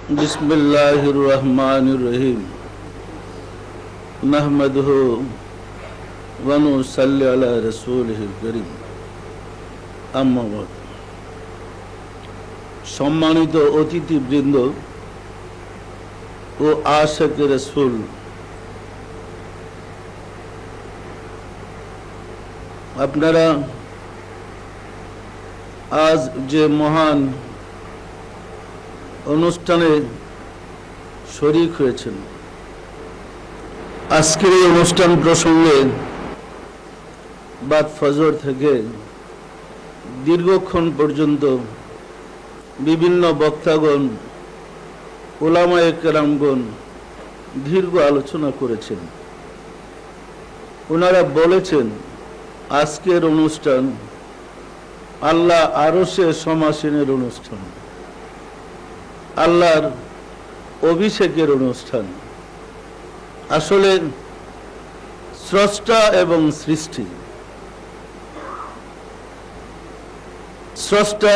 बिस्मिल्लाहिर रहमानिर रहीम नहमदुहु व नुसल्ली अला रसूलिहिल करीम अम्मा बाद। सम्मानित अतिथिबृंद ও আশিক রাসূল, আপনারা আজ যে মহান অনুষ্ঠানে শরীক হয়েছেন, আজকের এই অনুষ্ঠান প্রসঙ্গে বাদ ফজর থেকে দীর্ঘক্ষণ পর্যন্ত বিভিন্ন বক্তাগণ, উলামায়ে কেরামগণ দীর্ঘ আলোচনা করেছেন। ওনারা বলেছেন আজকের অনুষ্ঠান আল্লাহ আরশে সমাসীনের অনুষ্ঠান, আল্লাহর অভিষেকের অনুষ্ঠান। আসলে স্রষ্টা এবং সৃষ্টি, স্রষ্টা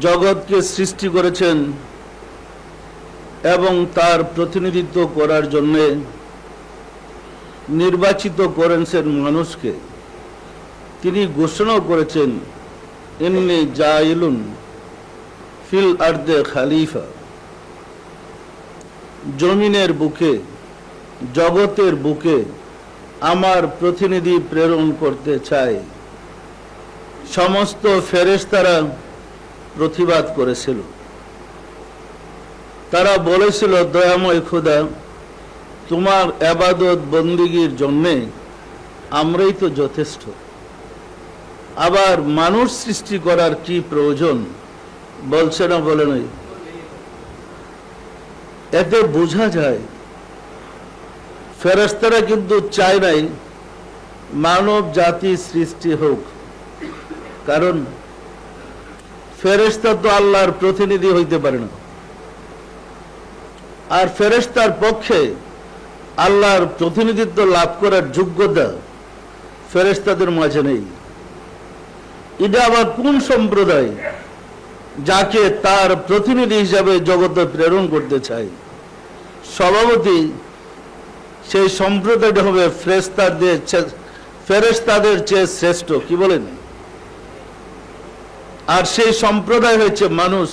জগৎকে সৃষ্টি করেছেন এবং তার প্রতিনিধিত্ব করার জন্য নির্বাচিত করেছেন মানুষকে। তিনি ঘোষণা করেছেন ইন্নী জাইলুন ফিল আরদে খালিফা, জমিনের বুকে, জগতের বুকে আমার প্রতিনিধি প্রেরণ করতে চাই। সমস্ত ফেরেশতারা প্রতিবাদ করেছিল। তারা বলেছিল, দয়াময় খোদা, তোমার ইবাদত বন্দেগীর জন্য আমরাই তো যথেষ্ট, আবার মানুষ সৃষ্টি করার কি প্রয়োজন? বলছে না, বলে নাই? এতে বোঝা যায় ফেরেশতারা কিন্তু চায় নাই মানব জাতি সৃষ্টি হোক, কারণ ফেরেশতা তো আল্লাহর প্রতিনিধি হইতে পারে না, আর ফেরেশতার পক্ষে আল্লাহর প্রতিনিধিত্ব লাভ করার যোগ্যতা ফেরেশতাদের মাঝে নেই। এটা আবার কোন সম্প্রদায় যাকে তার প্রতিনিধি হিসাবে জগতে প্রেরণ করতে চায়? স্বভাবতই সেই সম্প্রদায়টা হবে ফেরেশতাদের চেয়ে শ্রেষ্ঠ, কি বলেন? আর সেই সম্প্রদায় হচ্ছে মানুষ।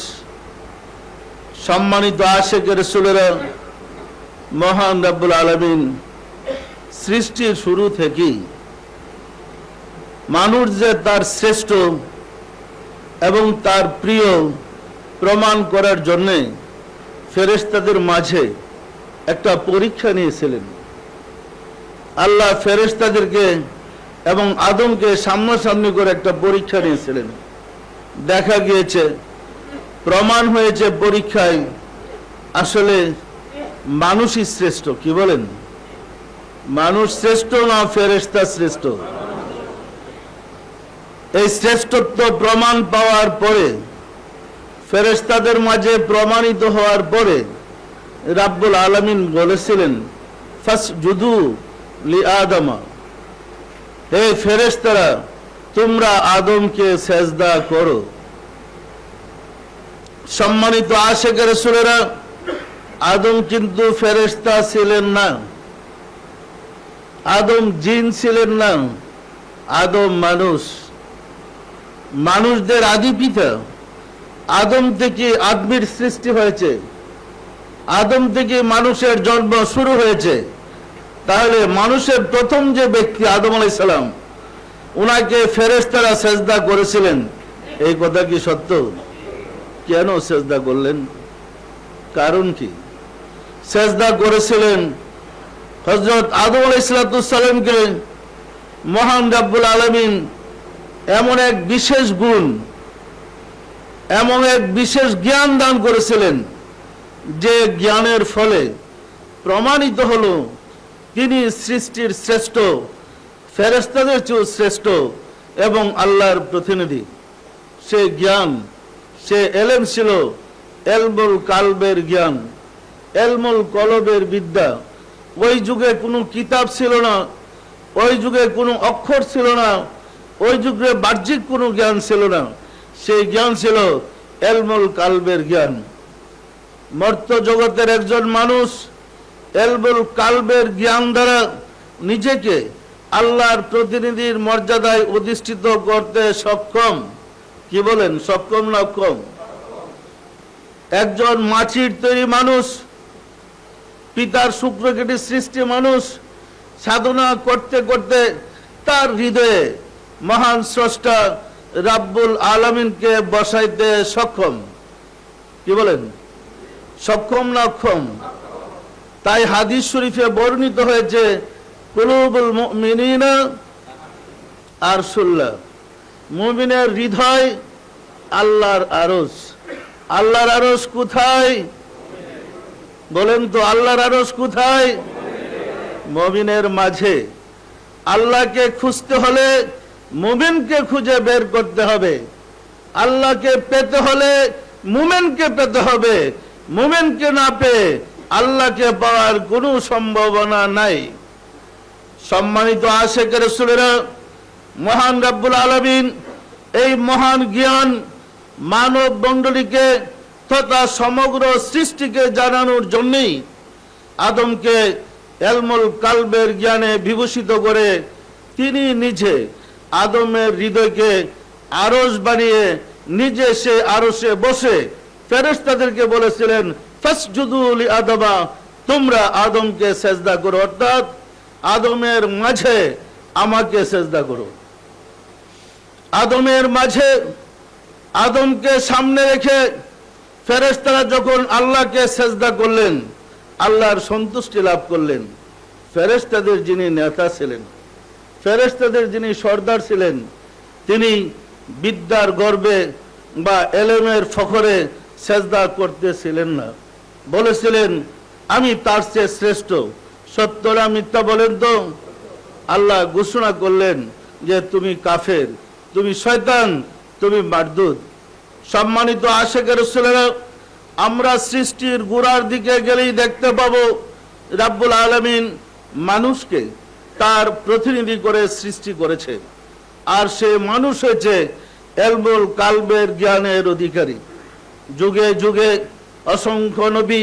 সম্মানিত আশিক রাসূলেরা, মহান রব্বুল আলামিন সৃষ্টির শুরু থেকেই মানুষ যে তার শ্রেষ্ঠ এবং তার প্রিয় প্রমাণ করার জন্য ফেরেশতাদের মাঝে একটা পরীক্ষা নিয়েছিলেন। আল্লাহ ফেরেশতাদেরকে এবং আদমকে সামনাসামনি করে একটা পরীক্ষা নিয়েছিলেন। দেখা গিয়েছে, প্রমাণ হয়েছে পরীক্ষায় আসলে মানুষই শ্রেষ্ঠ, কি বলেন? মানুষ শ্রেষ্ঠ না ফেরেশতা শ্রেষ্ঠ? এই শ্রেষ্ঠত্ব প্রমাণ পাওয়ার পরে, ফেরেশতাদের মাঝে প্রমাণিত হওয়ার পরে রাব্বুল আলামিন বলেছিলেন, ফাসজুদু লিআদমা, হে ফেরেশতারা, তোমরা আদমকে সেজদা করো। সম্মানিত আশিক রাসূলেরা, আদম কিন্তু ফেরেশতা ছিলেন না, আদম জিন ছিলেন না, আদম মানুষ, মানুষদের আদি পিতা। আদম থেকে আদমের সৃষ্টি হয়েছে, আদম থেকে মানুষের জন্ম শুরু হয়েছে। তাহলে মানুষের প্রথম যে ব্যক্তি আদম আলাইহিস সালাম, উনাকে ফেরেশতারা সেজদা করেছিলেন। এই কথা কি সত্য? কেন সেজদা করলেন? কারণ কি? সেজদা করেছিলেন হযরত আদম আলাইহিস সালামকে মহান রব্বুল আলামিন এমন এক বিশেষ গুণ, এমন এক বিশেষ জ্ঞান দান করেছিলেন, যে জ্ঞানের ফলে প্রমাণিত হলো তিনি সৃষ্টির শ্রেষ্ঠ, ফেরেশতাদের চেয়েও শ্রেষ্ঠ এবং আল্লাহর প্রতিনিধি। সে জ্ঞান, সে এলেম ছিল এলমুল কালবের জ্ঞান, এলমুল কলবের বিদ্যা। ওই যুগে কোনো কিতাব ছিল না, ওই যুগে কোনো অক্ষর ছিল না, ওই যুগে বাহ্যিক কোনো জ্ঞান ছিল না। সেই জ্ঞান ছিল এলমুল কালবের জ্ঞান। মর্ত জগতের একজন মানুষ এলবুল কালবের জ্ঞান দ্বারা নিজেকে আল্লাহর প্রতিনিধির মর্যাদায় অধিষ্ঠিত করতে সক্ষম। কি বলেন, সক্ষম না কম? একজন মাটির তৈরি মানুষ, পিতার শুক্রকেটি সৃষ্টি মানুষ সাধনা করতে করতে তার হৃদয়ে মহান স্রষ্টা রাব্বুল আলামিনকে বসাইতে সক্ষম। কি বলেন, সক্ষম না অক্ষম? তাই হাদিস শরীফে বর্ণিত হয়েছে কুলুবুল মুমিনিনা আরশুল্লাহ, মুমিনের হৃদয় আল্লাহর আরশ। আল্লাহর আরশ কোথায় বলেন তো? আল্লাহর আরশ কোথায়? মুমিনের মাঝে। আল্লাহকে খুঁজতে হলে মুমিনকে খুঁজে বের করতে হবে। আল্লাহকে পেতে হলে মুমিনকে পেতে হবে। মুমিনকে না পেয়ে আল্লাহকে পাওয়ার কোনো সম্ভাবনা নাই। সম্মানিত আশিক রাসূলেরা, মহান রব্বুল আলামিন এই মহান জ্ঞান মানব মণ্ডলীকে তথা সমগ্র সৃষ্টিকে জানানোর জন্যই আদমকে এলমুল কালবের জ্ঞানে বিভূষিত করে তিনি নিজে আদমের হৃদয়কে আরশ বানিয়ে নিজে সে আরশে বসে ফেরেশতাদেরকে বলেছিলেন, ফাসজুদু লি আদমা, তোমরা আদমকে সেজদা করো, অর্থাৎ আদমের মাঝে আমাকে সেজদা করো। আদমের মাঝে আদমকে সামনে রেখে ফেরেশতারা যখন আল্লাহকে সেজদা করলেন, আল্লাহর সন্তুষ্টি লাভ করলেন। ফেরেশতাদের যিনি নেতা ছিলেন, ফেরেশতাদের যিনি সর্দার ছিলেন, তিনি বিদ্যার গর্বে বা এলেমের ফখরে সেজদা করতেছিলেন না, বলেছিলেন আমি তার চেয়ে শ্রেষ্ঠ। সত্য না মিথ্যা বলেন তো? আল্লাহ ঘোষণা করলেন যে তুমি কাফের, তুমি শয়তান, তুমি মারদুদ। সম্মানিত আশিক রাসূলেরা, আমরা সৃষ্টির গোড়ার দিকে গেলেই দেখতে পাবো রাব্বুল আলামিন মানুষকে তার প্রতিনিধি করে সৃষ্টি করেছে, আর সে মানুষ হয়েছে এলমুল কালবের জ্ঞানের অধিকারী। যুগে যুগে অসংখ্য নবী,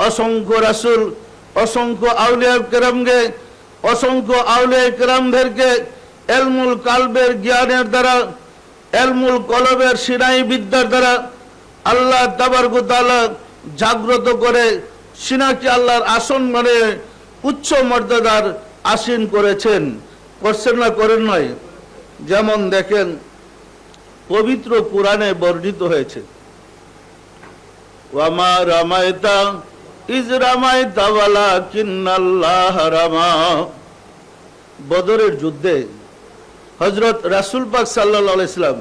অসংখ্য রাসূল, অসংখ্য আউলিয়া কেরামকে, অসংখ্য আউলিয়া কেরামদেরকে এলমুল কালবের জ্ঞানের দ্বারা, এলমুল কলবের সিনাই বিদ্যার দ্বারা আল্লাহ তাবারক ওয়া তাআলা জাগ্রত করে সিনাকে আল্লাহর আসন মানে উচ্চ মর্যাদার আসীন করেছেন। করছেন না করেন নয়? যেমন দেখেন পবিত্র কুরআনে বর্ণিত হয়েছে, ওয়ামা রামাইতা ইজ রামাইতা ওয়ালাকিন্নাল্লাহ রামা। বদরের যুদ্ধে হযরত রাসূল পাক সাল্লাল্লাহু আলাইহি সাল্লাম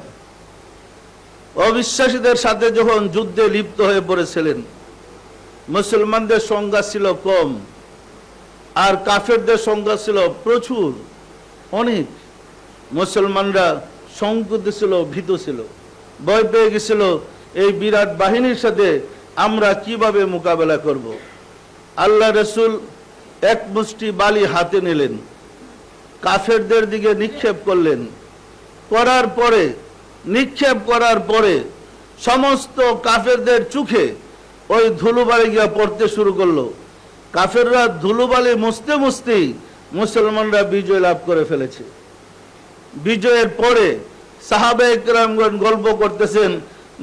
অবিশ্বাসীদের সাথে যখন যুদ্ধে লিপ্ত হয়ে পড়েছিলেন, মুসলমানদের সংখ্যা ছিল কম আর কাফেরদের সংখ্যা ছিল প্রচুর, অনেক। মুসলমানরা সংকুচিত ছিল, ভীত ছিল, ভয় পেয়ে গেছিল এই বিরাট বাহিনীর সাথে আমরা কিভাবে মোকাবেলা করব। আল্লাহ রাসূল এক মুষ্টি বালি হাতে নিলেন, কাফেরদের দিকে নিক্ষেপ করলেন। নিক্ষেপ করার পরে সমস্ত কাফেরদের চোখে ওই ধুলোবালি গিয়া পড়তে শুরু করলো। কাফেররা ধুলোবালি মুছতে মুছতেই মুসলমানরা বিজয় লাভ করে ফেলেছে। বিজয়ের পরে সাহাবায়ে কেরামগণ গল্প করতেছেন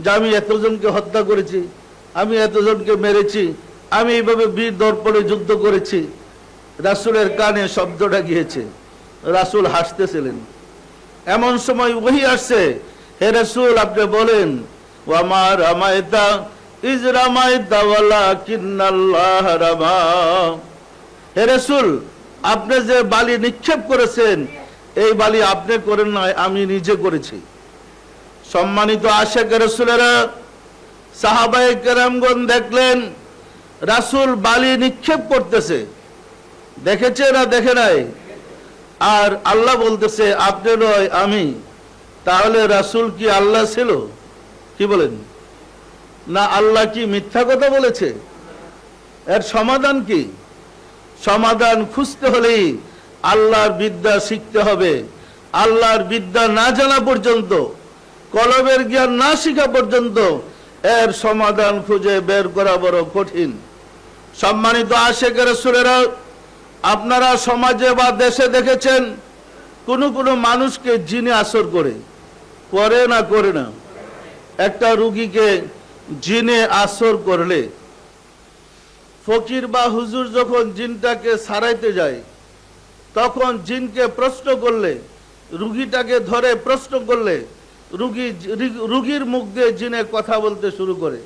যে আমি এতজনকে হত্যা করেছি, আমি এতজনকে মেরেছি, আমি এইভাবে বীর দর্পণে যুদ্ধ করেছি। রাসূলের কানে শব্দটা গিয়েছে, রাসূল হাসতেছিলেন। এমন সময় ওহী আসছে, হে রাসূল আপনি বলেন, ওয়ামা রামাইতা ইজ রামাইতা ওয়ালাকিন্নাল্লাহ রামা। হে রাসূল, আপনি যে বালি নিক্ষেপ করেছেন এই বালি আপনি করেন নাই, আমি নিজে করেছি। সম্মানিত আশিক রাসূলেরা, সাহাবায়ে কেরামগণ দেখলেন রাসূল বালি নিক্ষেপ করতেছে, দেখেছে না দেখে নাই? আর আল্লাহ বলতেছে আপনি নয় আমি। তাহলে রাসূল কি আল্লাহ ছিল? কি বলেন? না আল্লাহ কি মিথ্যা কথা বলেছে? এর সমাধান কি? সমাধান খুঁজতে হলেই আল্লাহর বিদ্যা শিখতে হবে। আল্লাহর বিদ্যা না জানা পর্যন্ত, কলবের জ্ঞান না শিখা পর্যন্ত এর সমাধান খুঁজে বের করা বড় কঠিন। সম্মানিত আশিক রাসূলেরা, আপনারা সমাজে বা দেশে দেখেছেন কোন মানুষকে জিনে আসর করে না করে না। একটা রুগীকে জিনে আসর করলে ফকির বা হুজুর যখন জিনটাকে সারাইতে যায়, তখন জিনকে প্রশ্ন করলে, রুগীটাকে ধরে প্রশ্ন করলে রুগীর মুখ দিয়ে জিনে কথা বলতে শুরু করে।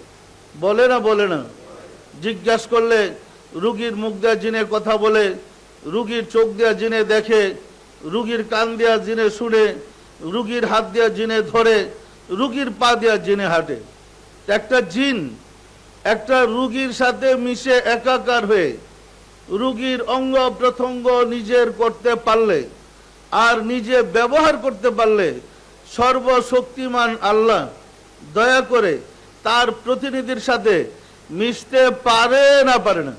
বলে না জিজ্ঞাসা করলে রুগীর মুখ দিয়ে জিনে কথা বলে, রুগীর চোখ দিয়ে জিনে দেখে, রুগীর কান দিয়া জিনে শুনে, রুগীর হাত দিয়া জিনে ধরে, রুগীর পা দিয়া জিনে হাঁটে। একটা জিন একটা রুগীর সাথে মিশে একাকার হয়ে রুগীর অঙ্গ প্রত্যঙ্গ নিজের করতে পারলে আর নিজে ব্যবহার করতে পারলে সর্বশক্তিমান আল্লাহ দয়া করে তার প্রতিনিধির সাথে মিশতে পারে না পারে না?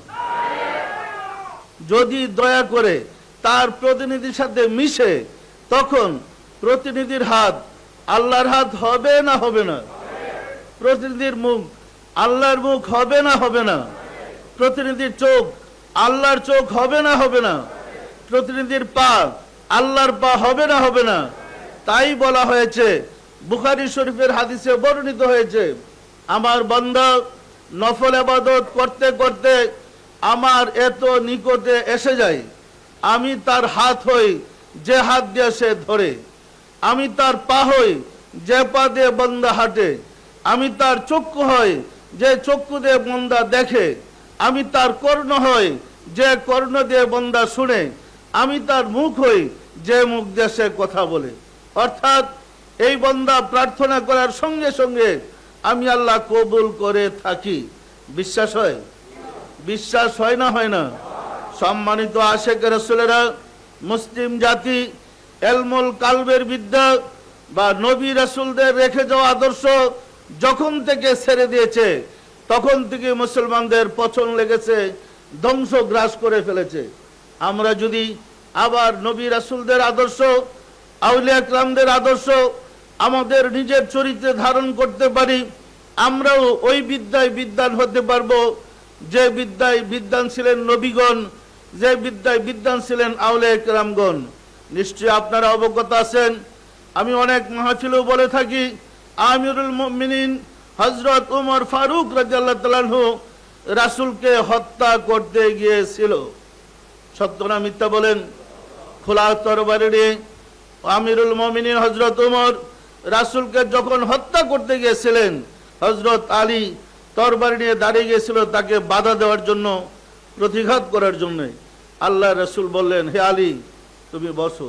যদি দয়া করে তার প্রতিনিধির সাথে মিশে, তখন প্রতিনিধির হাত আল্লাহর হাত হবে না হবে না? প্রতিনিধির মুখ আল্লাহর মুখ হবে না হবে না? প্রতিনিধির চোখ আল্লাহর চোখ হবে না হবে না? প্রতিনিধির পা আল্লাহর পা হবে না হবে না? তাই বলা হয়েছে, বুখারী শরীফের হাদিসে বর্ণিত হয়েছে, আমার বান্দা নফল ইবাদত করতে করতে আমার এত নিকটে এসে যায়, আমি তার হাত হই যে হাত দিয়ে সে ধরে, আমি তার পা হই যে পা দিয়ে বান্দা হাঁটে, আমি তার চক্ষু হই যে চক্ষু দিয়ে বান্দা দেখে, আমি তার কর্ণ হই যে কর্ণ দিয়ে বান্দা শুনে, আমি তার মুখ হই যে মুখ দিয়ে সে কথা বলে। অর্থাৎ এই বান্দা প্রার্থনা করার সঙ্গে সঙ্গে আমি আল্লাহ কবুল করে থাকি। বিশ্বাস হয়? বিশ্বাস হয় না হয় না? সম্মানিত আশিক রাসূলেরা, মুসলিম জাতি এলমুল কালবের বিদ্যা বা নবী রাসূলদের রেখে যাওয়া আদর্শ যখন থেকে ছেড়ে দিয়েছে, তখন থেকে মুসলমানদের পছন লেগেছে, ধ্বংস গ্রাস করে ফেলেছে। আমরা যদি আবার নবী রাসূলদের আদর্শ, আউলিয়া কেরামদের আদর্শ আমাদের নিজের চরিত্রে ধারণ করতে পারি, আমরাও ওই বিদ্যায় বিদ্বান হতে পারবো যে বিদ্যায় বিদ্বান ছিলেন নবীগণ, যে বিদ্যায় বিদ্বান ছিলেন আউলিয়া কেরামগণ। নিশ্চয়ই আপনারা অবগত আছেন, আমি অনেক মাহফিলেও বলে থাকি, আমিরুল মুমিনিন হযরত ওমর ফারুক রাদিয়াল্লাহু তাআলা আনহু রাসূলকে হত্যা করতে গিয়েছিল। সত্য না মিথ্যা বলেন? খোলা তরবারি নিয়ে আমিরুল মুমিনিন হযরত ওমর রাসূলকে যখন হত্যা করতে গিয়েছিলেন, হযরত আলী তরবারি নিয়ে দাঁড়িয়ে গিয়েছিল তাকে বাধা দেওয়ার জন্য, প্রতিঘাত করার জন্য। আল্লাহ রাসূল বললেন, হে আলী তুমি বসো,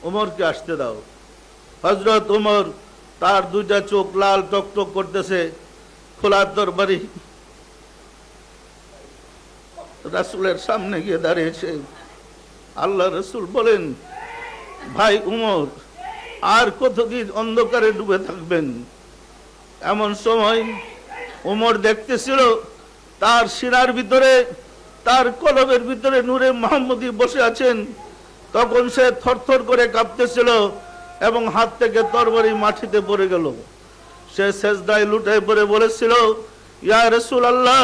ওমরকে আসতে দাও। হযরত ওমর, তার দুইটা চোখ লাল টকটক করতেছে, খোলা তরবারি রাসূলের সামনে গিয়ে দাঁড়িয়েছে। আল্লাহ রাসূল বলেন, ভাই উমর, আর কতদিন অন্ধকারে ডুবে থাকবেন? এমন সময় উমর দেখতেছিল তার সিনার ভিতরে, তার কলবের ভিতরে নূরে মুহাম্মদী বসে আছেন। তখন সে থরথর করে কাঁপতেছিল এবং হাত থেকে তরবারি মাটিতে পড়ে গেল। সে সেজদায় লুটায় পড়ে বলেছিল, ইয়া রাসূলুল্লাহ,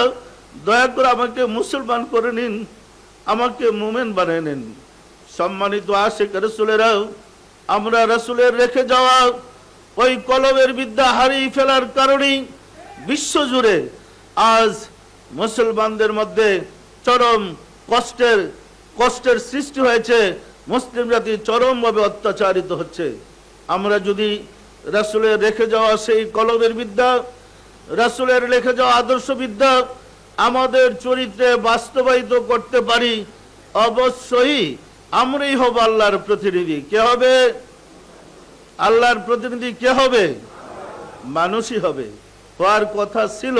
দয়া করে আমাকে মুসলমান করে নিন, আমাকে মুমিন বানিয়ে নিন। সম্মানিত আশিক রাসূলেরা, আমরা রাসূলের রেখে যাওয়া ওই কলবের বিদ্যা হারিয়ে ফেলার কারণেই বিশ্বজুড়ে আজ মুসলমানদের মধ্যে চরম কষ্টের সৃষ্টি হয়েছে। মুসলিম জাতি চরমভাবে অত্যাচারিত হচ্ছে। আমরা যদি রাসূলের রেখে যাওয়া সেই কলবের বিদ্যা, রাসূলের রেখে যাওয়া আদর্শ বিদ্যা আমাদের চরিত্রে বাস্তবায়িত করতে পারি, অবশ্যই আমরাই হব আল্লাহর প্রতিনিধি। কে হবে? আল্লাহর প্রতিনিধি কে হবে? মানুষই হবে। হওয়ার কথা ছিল,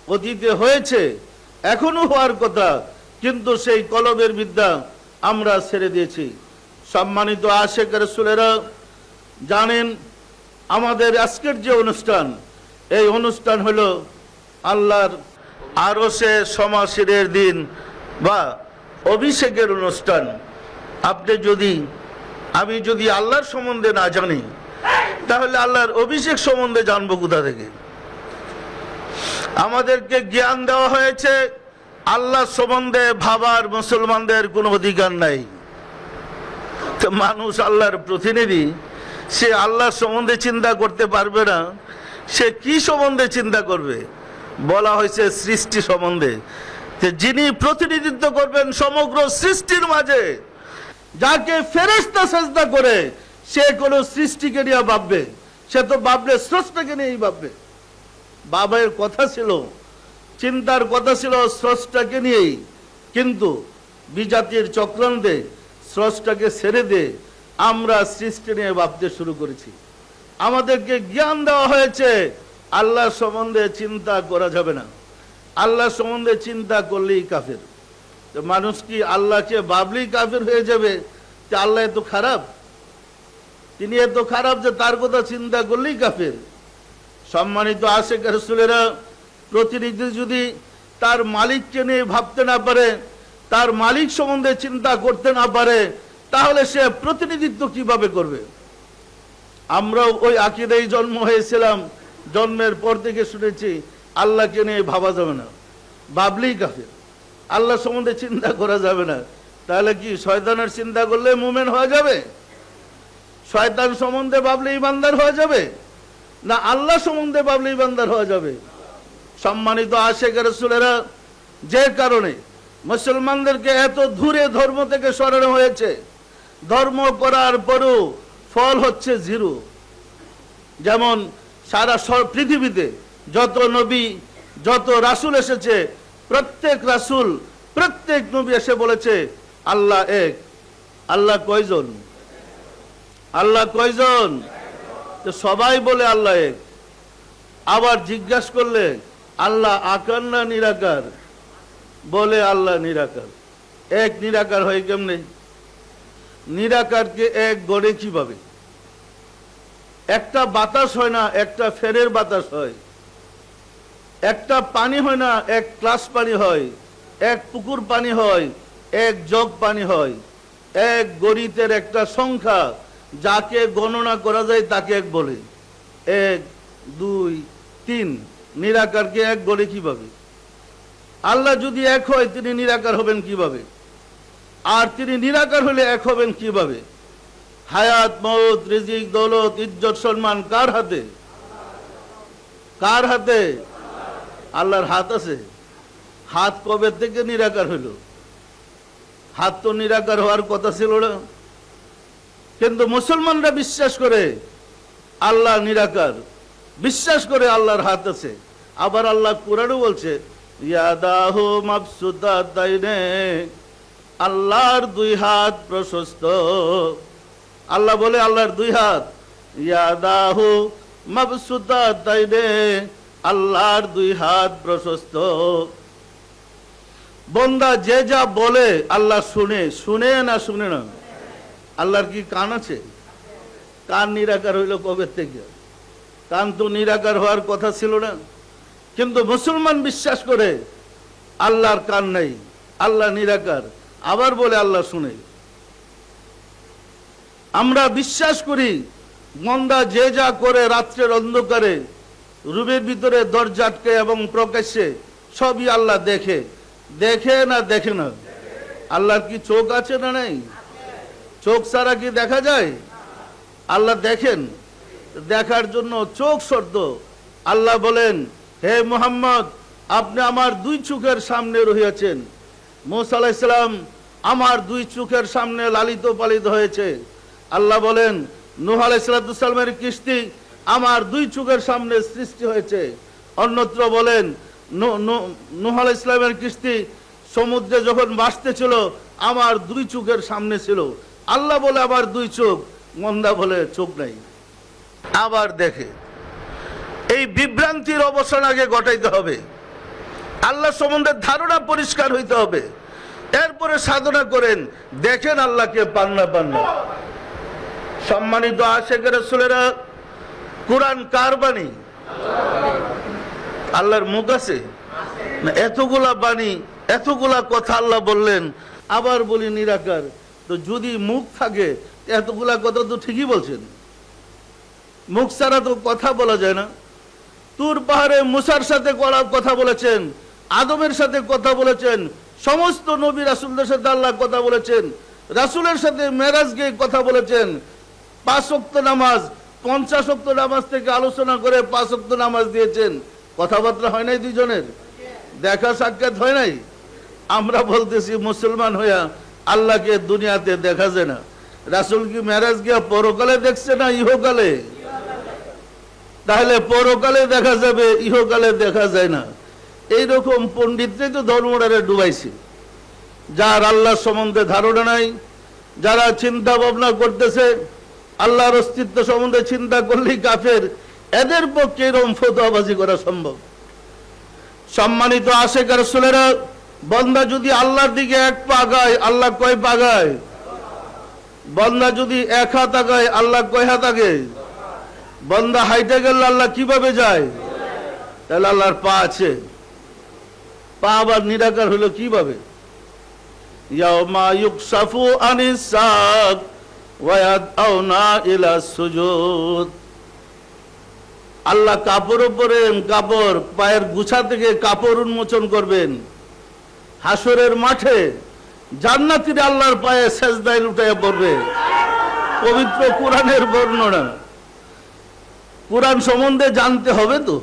অতীতে হয়েছে, এখনো হওয়ার কথা, কিন্তু সেই কলবের বিদ্যা আমরা ছেড়ে দিয়েছি। সম্মানিত আশিক রাসূলেরা, জানেন আমাদের আজকের যে অনুষ্ঠান, এই অনুষ্ঠান হলো আল্লাহর আরশে সমাসীনের দিন বা অভিষেকের অনুষ্ঠান। আমি যদি আল্লাহর সম্বন্ধে না জানি, তাহলে আল্লাহর অভিষেক সম্বন্ধে জানবো কোথা থেকে? আমাদেরকে জ্ঞান দেওয়া হয়েছে আল্লাহ সম্বন্ধে ভাবার মুসলমানদের কোনো অধিকার নাই। তো মানুষ আল্লাহর প্রতিনিধি, সে আল্লাহ সম্বন্ধে চিন্তা করতে পারবে না, সে কি সম্বন্ধে চিন্তা করবে? বলা হয়েছে সৃষ্টি সম্বন্ধে, যে যিনি প্রতিনিধিত্ব করবেন সমগ্র সৃষ্টির মাঝে, যাকে ফেরেশতা সেজদা করে সে কোনো সৃষ্টিকে নিয়ে ভাববে, সে তো ভাবলে স্রষ্টাকে নিয়েই ভাববে। বাবার কথা ছিল, চিন্তার কথা ছিল স্রষ্টাকে নিয়েই, কিন্তু বিজাতির চক্রান্তে স্রষ্টাকে ছেড়ে দিয়ে আমরা সৃষ্টি নিয়ে ভাবতে শুরু করেছি। আমাদেরকে জ্ঞান দেওয়া হয়েছে আল্লাহ সম্বন্ধে চিন্তা করা যাবে না, আল্লাহ সম্বন্ধে চিন্তা করলেই কাফের। তো মানুষ কি আল্লাহকে ভাবলেই কাফের হয়ে যাবে যে আল্লাহ এত খারাপ, তিনি এত খারাপ যে তার কথা চিন্তা করলেই কাফের? সম্মানিত আশিক রাসূলেরা, প্রতিনিধি যদি তার মালিককে নিয়ে ভাবতে না পারে, তার মালিক সম্বন্ধে চিন্তা করতে না পারে, তাহলে সে প্রতিনিধিত্ব কিভাবে করবে? আমরাও ওই আকীদায় জন্ম হয়েছিলাম, জন্মের পর থেকে শুনেছি আল্লাহকে নিয়ে ভাবা যাবে না, ভাবলেই কাফের, আল্লাহ সম্বন্ধে চিন্তা করা যাবে না। তাহলে কি শয়তানের চিন্তা করলে মুমিন হয়ে যাবে? শয়তান সম্বন্ধে ভাবলে ইমানদার হয়ে যাবে, না আল্লাহ সম্বন্ধে ভাবলে ইমানদার হয়ে যাবে? সম্মানিত আশিক রাসূলেরা, যে কারণে মুসলমানদেরকে এত দূরে ধর্ম থেকে সরানো হয়েছে, ধর্ম করার পরও ফল হচ্ছে জিরো। যেমন সারা পৃথিবীতে যত নবী, যত রাসূল এসেছে, প্রত্যেক রাসূল, প্রত্যেক নবী এসে বলেছে আল্লাহ এক। আল্লাহ কয়জন? আল্লাহ কয়জন? তো সবাই বলে আল্লাহ এক। আবার জিজ্ঞাসা করলে আল্লাহ আকার না নিরাকার? বলে আল্লাহ নিরাকার। এক নিরাকার হয় কেমনে? নিরাকারকে এক গড়ে কিভাবে? একটা বাতাস হয় না, একটা ফেরের বাতাস হয়। একটা পানি হয় না, এক গ্লাস পানি হয়। এক পুকুর পানি হয়, এক জগ পানি হয়। এক গণিতের একটা সংখ্যা, যাকে গণনা করা যায় তাকে এক বলে। 1, 2, 3। নিরাকারকে এক গড়ে কিভাবে? আল্লাহ যদি এক হয় তিনি নিরাকার হবেন কিভাবে? আর তিনি নিরাকার হলে এক হবেন কিভাবে? হায়াত, মওত, রিজিক, দৌলত, ইজ্জত, সম্মান কার হাতে? কার হাতে? আল্লাহর হাত আছে। হাত কবে থেকে নিরাকার হইল? হাত তো নিরাকার হওয়ার কথা ছিল না। কিন্তু মুসলমানরা বিশ্বাস করে আল্লাহ নিরাকার, বিশ্বাস করে আল্লাহর হাত আছে। আবার আল্লাহ কোরআনও বলছে ইয়াদাহু মাবসুতাতাইনে, আল্লাহর দুই হাত প্রশস্ত। আল্লাহ বলে আল্লাহর দুই হাত, ইয়াদাহু মাবসুতাতাইনে, আল্লাহর দুই হাত প্রশস্ত। বান্দা যে যা বলে আল্লাহ শুনে, শুনে না শুনে না? আল্লাহর কি কান আছে? কান নিরাকার হইল কবে থেকে? কান তো নিরাকার হওয়ার কথা ছিল না। কিন্তু মুসলমান বিশ্বাস করে আল্লাহর কান নাই, আল্লাহ নিরাকার, আবার বলে আল্লাহ শুনে। আমরা বিশ্বাস করি মন্দা যে যা করে রাত্রের অন্ধকারে, রুমের ভিতরে দরজা আটকে এবং প্রকাশ্যে, সবই আল্লাহ দেখে। দেখে না দেখে না? আল্লাহর কি চোখ আছে না নাই? চোখ ছাড়া কি দেখা যায়? আল্লাহ দেখেন, দেখার জন্য চোখ শর্ত। আল্লাহ বলেন হে মুহাম্মদ, আপনি আমার দুই চোখের সামনে রহিয়াছেন। মূসা আলাইহিস সালাম আমার দুই চোখের সামনে লালিত পালিত হয়েছে। আল্লাহ বলেন নূহ আলাইহিস সালামের কিস্তি আমার দুই চোখের সামনে সৃষ্টি হয়েছে। অন্যত্র বলেন নূহ আলাইহিস সালামের কিস্তি সমুদ্রে যখন ভাসতেছিল আমার দুই চোখের সামনে ছিল। আল্লাহ বলে আবার দুই চোখ, মন্দা বলে চোখ নাই। আবার দেখে। এই বিভ্রান্তির অবসান আগে ঘটাইতে হবে। আল্লাহ সম্বন্ধে ধারণা পরিষ্কার হইতে হবে, এরপরে সাধনা করেন, দেখেন আল্লাহকে পান না পান না। সম্মানিত আশিক রাসূলেরা, কোরআন কার বাণী? আল্লাহর মুখ আছে না? এতগুলা বাণী, এতগুলা কথা আল্লাহ বললেন, আবার বলি নিরাকার। তো যদি মুখ থাকে এতগুলা কথা তো ঠিকই বলছেন। মুখ ছাড়া তো কথা বলা যায় না। তুর পাহাড়ে মুসার সাথে কথা বলেছেন, আদমের সাথে কথা বলেছেন, সমস্ত নবী রাসূলদের সাথে আল্লাহ কথা বলেছেন, রাসূলের সাথে মেরাজ গিয়ে কথা বলেছেন। 5 ওয়াক্ত নামাজ, 50 ওয়াক্ত নামাজ থেকে আলোচনা করে 5 ওয়াক্ত নামাজ দিয়েছেন। কথাবার্তা হয় নাই দুইজনের? দেখা সাক্ষাৎ হয় নাই? আমরা বলতেছি মুসলমান হইয়া আল্লাহকে দুনিয়াতে দেখা যায় না। রাসূল কি মেরাজ গিয়া পরকালে দেখছে না ইহকালে? তাহলে পরকালে দেখা যাবে, ইহকালে দেখা যায় না। এইরকম পণ্ডিতরাই তো ধর্মটারে ডুবাইছে, যার আল্লাহর সম্বন্ধে ধারণা নাই, যারা চিন্তা ভাবনা করতেছে আল্লাহর অস্তিত্ব সম্বন্ধে চিন্তা করলেই কাফের, এদের পক্ষে এরকম ফতোয়াবাজি করা সম্ভব? সম্মানিত আশিক রাসূলেরা, বান্দা যদি আল্লাহর দিকে এক পা আগায়, আল্লাহ কয় পা আগায়? বান্দা যদি 1 হাত আগায়, আল্লাহ কয় হাত আগে? বান্দা হাইটে গেলে আল্লাহ কিভাবে যায়? তাহলে আল্লাহর পা আছে, পা আবার নিরাকার হলো কিভাবে? ইয়াউমা ইউকশাফু আনিস সাক ওয়া ইয়াদউনা ইলা সুজুদ। আল্লাহ কাপড় উপরে কাপড়, পায়ের গুছা থেকে কাপড় উন্মোচন করবেন। হাসরের মাঠে জান্নাতীরা আল্লাহর পায়ে সেজদায় লুটাইয়া পড়বে। পবিত্র কোরআনের বর্ণনা। কোরআন সম্বন্ধে জানতে হবে তো।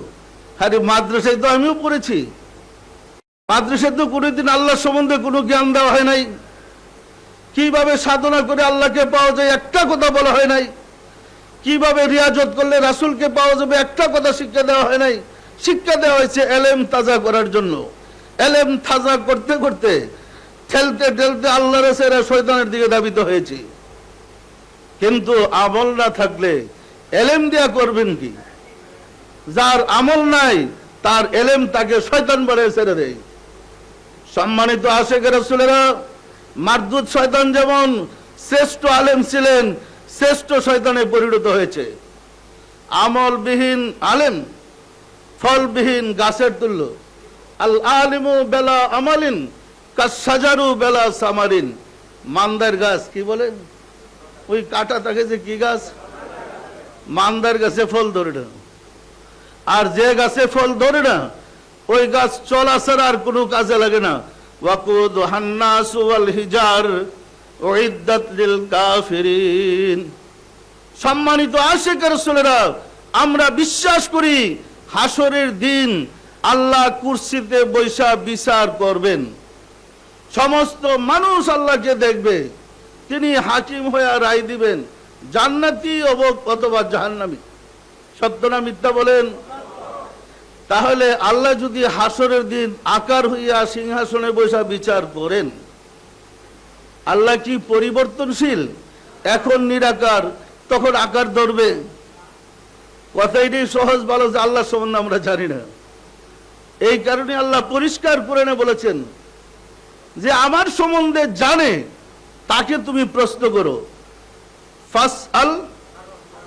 আরে মাদ্রাসায় তো আমিও পড়েছি, মাদ্রাসায় তো কোনোদিন আল্লাহ সম্বন্ধে কোনো জ্ঞান দেওয়া হয় নাই। কিভাবে সাধনা করে আল্লাহকে পাওয়া যায় একটা কথা বলা হয় নাই। কিভাবে রিয়াজত করলে রাসূলকে পাওয়া যাবে একটা কথা শিক্ষা দেওয়া হয় নাই। শিক্ষা দেওয়া হয়েছে এলেম তাজা করার জন্য। এলেম তাজা করতে করতে ঠেলতে ঠেলতে আল্লাহর ছেড়ে শয়তানের দিকে ধাবিত হয়েছে। কিন্তু আমল না থাকলে এলেম দিয়া করবেন কি? যার আমল নাই তার এলেম তাকে শয়তান বলে ছেড়ে দেয়। সম্মানিত আশিক রাসূলেরা, মারদুদ শয়তান যেমন শ্রেষ্ঠ আলেম ছিলেন, শ্রেষ্ঠ শয়তানে পরিণত হয়েছে। আমলবিহীন আলেম ফলবিহীন গাছের তুল্য। আল আলিমু বেলা আমালিন কাসাজারু বেলা সামারিন। মান্দার গাছ কি বলে? ওই কাটা থাকে যে কি গাছ? মান্দার গাছে ফল ধরে না। আর যে গাছে ফল ধরে না ওই গাছ চলা ছাড়া আর কোনো কাজে লাগে না। ওয়াকুদ হান্নাসু ওয়াল হিজার উইদ্দাত লিল কাফিরিন। সম্মানিত আশিক রাসূলেরা, আমরা বিশ্বাস করি হাসরের দিন আল্লাহ কুরসিতে বৈশা বিচার করবেন। সমস্ত মানুষ আল্লাহকে দেখবে, তিনি হাকিম হয়ে রায় দিবেন, জান্নাতি অথবা জাহান্নামী। সত্য না মিথ্যা বলেন? তাহলে আল্লাহ যদি হাসরের দিন আকার হইয়া সিংহাসনে বৈশা বিচার করেন, আল্লাহ কি পরিবর্তনশীল? এখন নিরাকার, তখন আকার ধরবে? কথাইটাই সহজ ভালো যে আল্লাহ সম্বন্ধে আমরা জানি না। এই কারণে আল্লাহ পরিষ্কার করে বলেছেন যে আমার সম্বন্ধে জানে তাকে তুমি প্রশ্ন করো। ফাসআল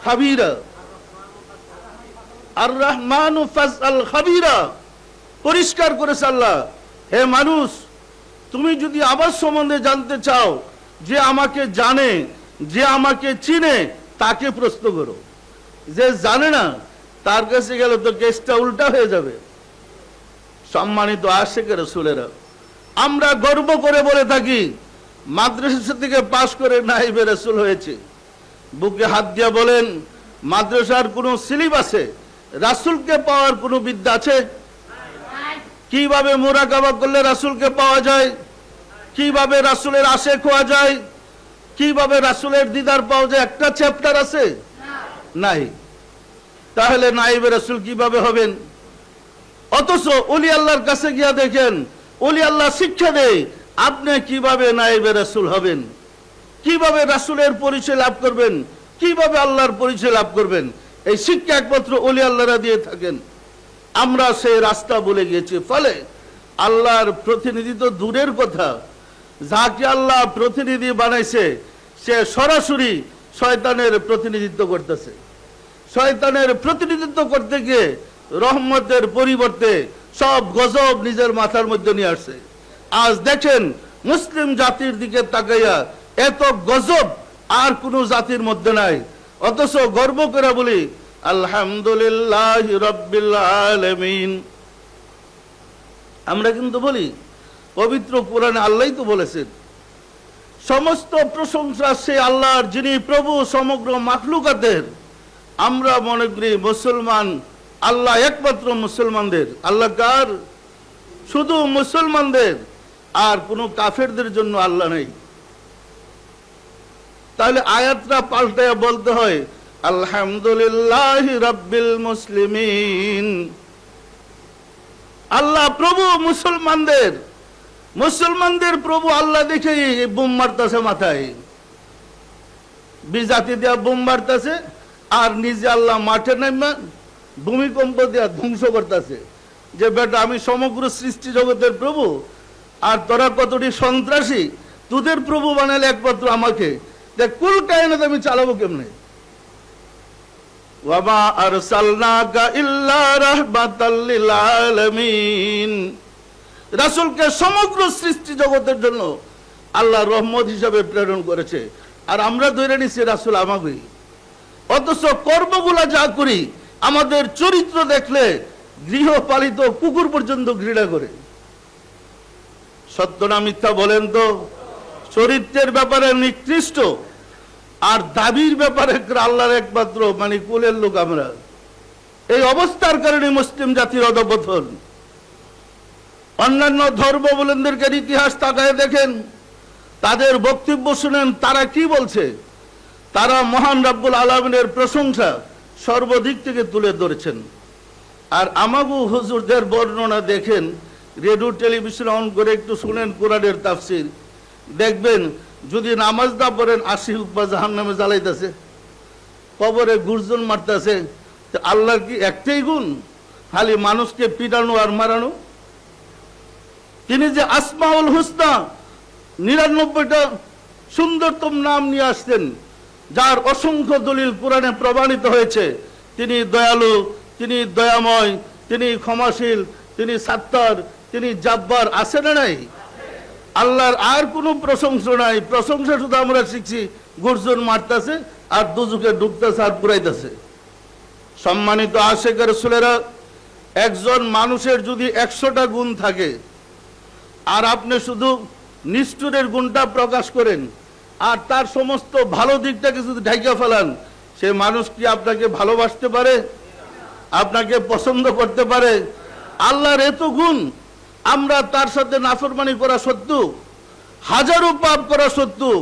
খাবীরা, আর রহমানু ফাসআল খাবীরা। পরিষ্কার করেছে আল্লাহ, হে মানুষ, তুমি যদি আমার সম্বন্ধে জানতে চাও, যে আমাকে জানে, যে আমাকে চিনে, তাকে প্রশ্ন করো। যে জানে না তার কাছে গেলে তো কেসটা উল্টা হয়ে যাবে। সম্মানিত আশিক রাসূলেরা, আমরা গর্ব করে বলে থাকি মাদ্রাসা থেকে পাশ করে নাইবে রাসূল হয়েছে। বুকে হাত দিয়ে বলেন, মাদ্রাসার কোনো সিলেবাসে রাসূলকে পাওয়ার কোনো বিদ্যা আছে? কিভাবে মুরাকাবা করলে রাসূলকে পাওয়া যায়? কিভাবে রাসূলের আশিক হওয়া যায়? কিভাবে রাসূলের দিদার পাওয়া যায়? একটা চ্যাপ্টার আছে? নাই। তাহলে নাইবে রাসূল কিভাবে হবেন? অথচ ওলি আল্লাহর কাছে গিয়া দেখেন, ওলি আল্লাহ শিক্ষা দেয় আপনি কিভাবে নাইবে রাসূল হবেন, কিভাবে রাসূলের পরিচয় লাভ করবেন, কিভাবে আল্লাহর পরিচয় লাভ করবেন। এই শিক্ষা একমাত্র ওলি আল্লাহরা দিয়ে থাকেন। আমরা সেই রাস্তা বলে গিয়েছি। ফলে আল্লাহর প্রতিনিধি তো দূরের কথা, যাকে আল্লাহ প্রতিনিধি বানাইছে সে সরাসরি শয়তানের প্রতিনিধিত্ব করতেছে। শয়তানের প্রতিনিধিত্ব করতে গিয়ে রহমতের পরিবর্তে সব গজব নিজের মাথার মধ্যে নিয়ে আসছে। আজ দেখেন মুসলিম জাতির দিকে তাকাইয়া এত গজব আর কোন জাতির মধ্যে নাই। অথচ গর্ব করে বলি আলহামদুলিল্লাহি রাব্বিল আলামিন। আমরা কিন্তু বলি পবিত্র কোরআনে আল্লাহই তো বলেছেন সমস্ত প্রশংসা সে আল্লাহর যিনি প্রভু সমগ্র মাখলুকাতের। আমরা মনে করি মুসলমান আল্লাহ একমাত্র মুসলমানদের। আল্লাহ কার? শুধু মুসলমানদের, আর কোনো কাফেরদের জন্য আল্লাহ নেই। তাহলে আয়াতটা পাল্টায়া বলতে হয় আলহামদুলিল্লাহি রাব্বিল মুসলিমিন। আল্লাহ প্রভু মুসলমানদের, মুসলমানদের প্রভু আল্লাহ দেখে বোম মারতেছে মাথায়, বিজাতি দেওয়া বোম মারতেছে, আর নিজে আল্লাহ মাঠে নামা ভূমিকম্প দেওয়া ধ্বংস করতেছে যে বেটা আমি সমগ্র সৃষ্টি জগতের প্রভু, আর তোরা কতটি সন্ত্রাসী, তোদের প্রভু বানালে একমাত্র আমাকে, দেখ কুল কায়নাত আমি চালাবো কেমনে। ওয়ামা আরসালনাকা ইল্লা রাহমাতাল লিল আলামিন। রাসূলকে সমগ্র সৃষ্টি জগতের জন্য আল্লাহ রহমত হিসাবে প্রেরণ করেছে, আর আমরা ধরে নিছি রাসূল আমাকে। অথচ কর্মগুলা যা করি, আমাদের চরিত্র দেখলে গৃহপালিত কুকুর পর্যন্ত ঘৃণা করে। সত্য না মিথ্যা বলেন তো? চরিত্রের ব্যাপারে নিকৃষ্ট, আর দাবির ব্যাপারে আল্লাহর একমাত্র মানে কুলের লোক আমরা। এই অবস্থার কারণে মুসলিম জাতির অধঃপতন। অন্যান্য ধর্মাবলম্বীদের ইতিহাস তাকায় দেখেন, তাদের বক্তব্য শুনেন তারা কি বলছে। তারা মহান রব্বুল আলামিনের প্রশংসা সর্বদিক থেকে তুলে ধরেছেন। আর আমাগো হুজুরদের বর্ণনা দেখেন, রেডিও টেলিভিশন অন করে একটু শুনেন কোরআনের তাফসীর, দেখবেন যদি নামাজ না পড়েন 80 হুকবা জাহান্নামে জ্বালাইতেছে, কবরে গুর্জন মারতেছে। আল্লাহর কি একটাই গুণ, খালি মানুষকে পিটানো আর মারানো? তিনি যে আসমাউল হুসনা 99টা সুন্দরতম নাম নিয়ে আসতেন, যার অসংখ্য দলিল কোরআনে প্রমাণিত হয়েছে। তিনি দয়ালু, তিনি দয়াময়, তিনি ক্ষমাশীল, তিনি সাত্তার, তিনি জাব্বার। আছে না নাই? আল্লাহর আর কোনো প্রশংসা নাই। প্রশংসা শুধু আমরা শিখছি গর্জন মারতেছে আর দুজকে ঢুকতেছে আর পুরাইতেছে। সম্মানিত আশিক রাসূলেরা, একজন মানুষের যদি 100টা গুণ থাকে, আর আপনি শুধু নিষ্ঠুরের গুণটা প্রকাশ করেন, আর তার সমস্ত ভালো দিকটাকে যদি ঢাইকা ফেলান, সে মানুষ কি আপনাকে ভালোবাসতে পারে? আপনাকে পছন্দ করতে পারে? আল্লাহর এত গুণ, আমরা তার সাথে নাফরমানি করা সত্ত্বেও, হাজারো পাপ করা সত্ত্বেও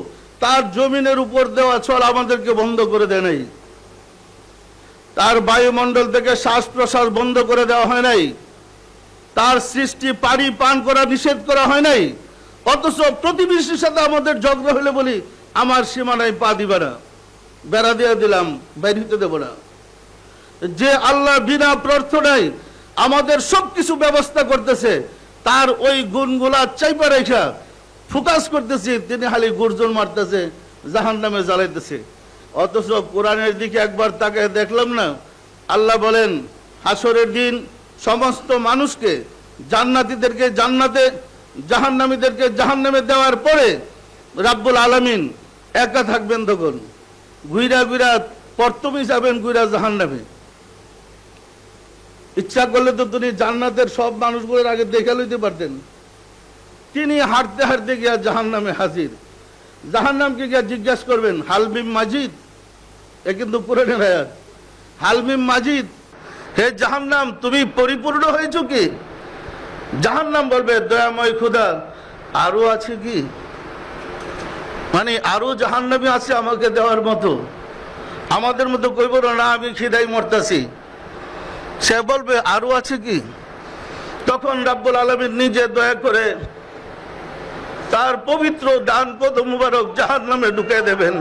তার জমিনের উপর দেওয়া ছল আমাদেরকে বন্ধ করে দেয় নাই। তার বায়ুমণ্ডল থেকে শ্বাস প্রশ্বাস বন্ধ করে দেওয়া হয় নাই। তার সৃষ্টি পানি পান করা নিষেধ করা হয় নাই। অথচ প্রতিবেশীর সাথে আমাদের ঝগড়া হলে বলি আমার সীমানায় পা দিবে না, বেড়া দিয়ে দিলাম, বাইর হইতে দেব না। যে আল্লাহ বিনা প্রার্থনায় আমাদের সবকিছু ব্যবস্থা করতেছে, তার ওই গুণগুলা চাইপা রেখা ফোকাস করতেছি, তিনি খালি গর্জন মারতেছে, জাহান্নামে জ্বালাইতেছে। অথচ কোরআনের দিকে একবার তাকে দেখলাম না? আল্লাহ বলেন হাসরের দিন সমস্ত মানুষকে, জান্নাতীদেরকে জান্নাতে, জাহান্নামীদেরকে জাহান্নামে দেওয়ার পরে রাব্বুল আলামিন একা থাকবেন। তখন ঘুইরা ঘুইরা প্রথমে যাবেন ঘুইরা জাহান্নামে। ইচ্ছা করলে তো তিনি জান্নাতের সব মানুষগুলোর আগে দেখে লইতে পারতেন। তিনি হাঁটতে হাঁটতে গিয়া জাহান্নামে হাজির। জাহান্নামকে গিয়া জিজ্ঞাসা করবেন হালমিম মাজিদ, এ কিন্তু কোরআনের আয়াত। হালমিম মাজিদ, হে জাহান্নাম তুমি পরিপূর্ণ হয়েছো কি? জাহান্নাম বলবে দয়াময় খোদা আরো আছে কি? মানে আরো জাহান্নামী আছে আমাকে দেওয়ার মতো? আমাদের মতো কইব না আমি খিদাই মরতাছি। সে বলবে আরো আছে কি? তখন রাব্বুল আলামিন নিজে দয়া করে তার পবিত্র ডান পদ মুবারক জাহান্নামে ঢুকে দেবেন।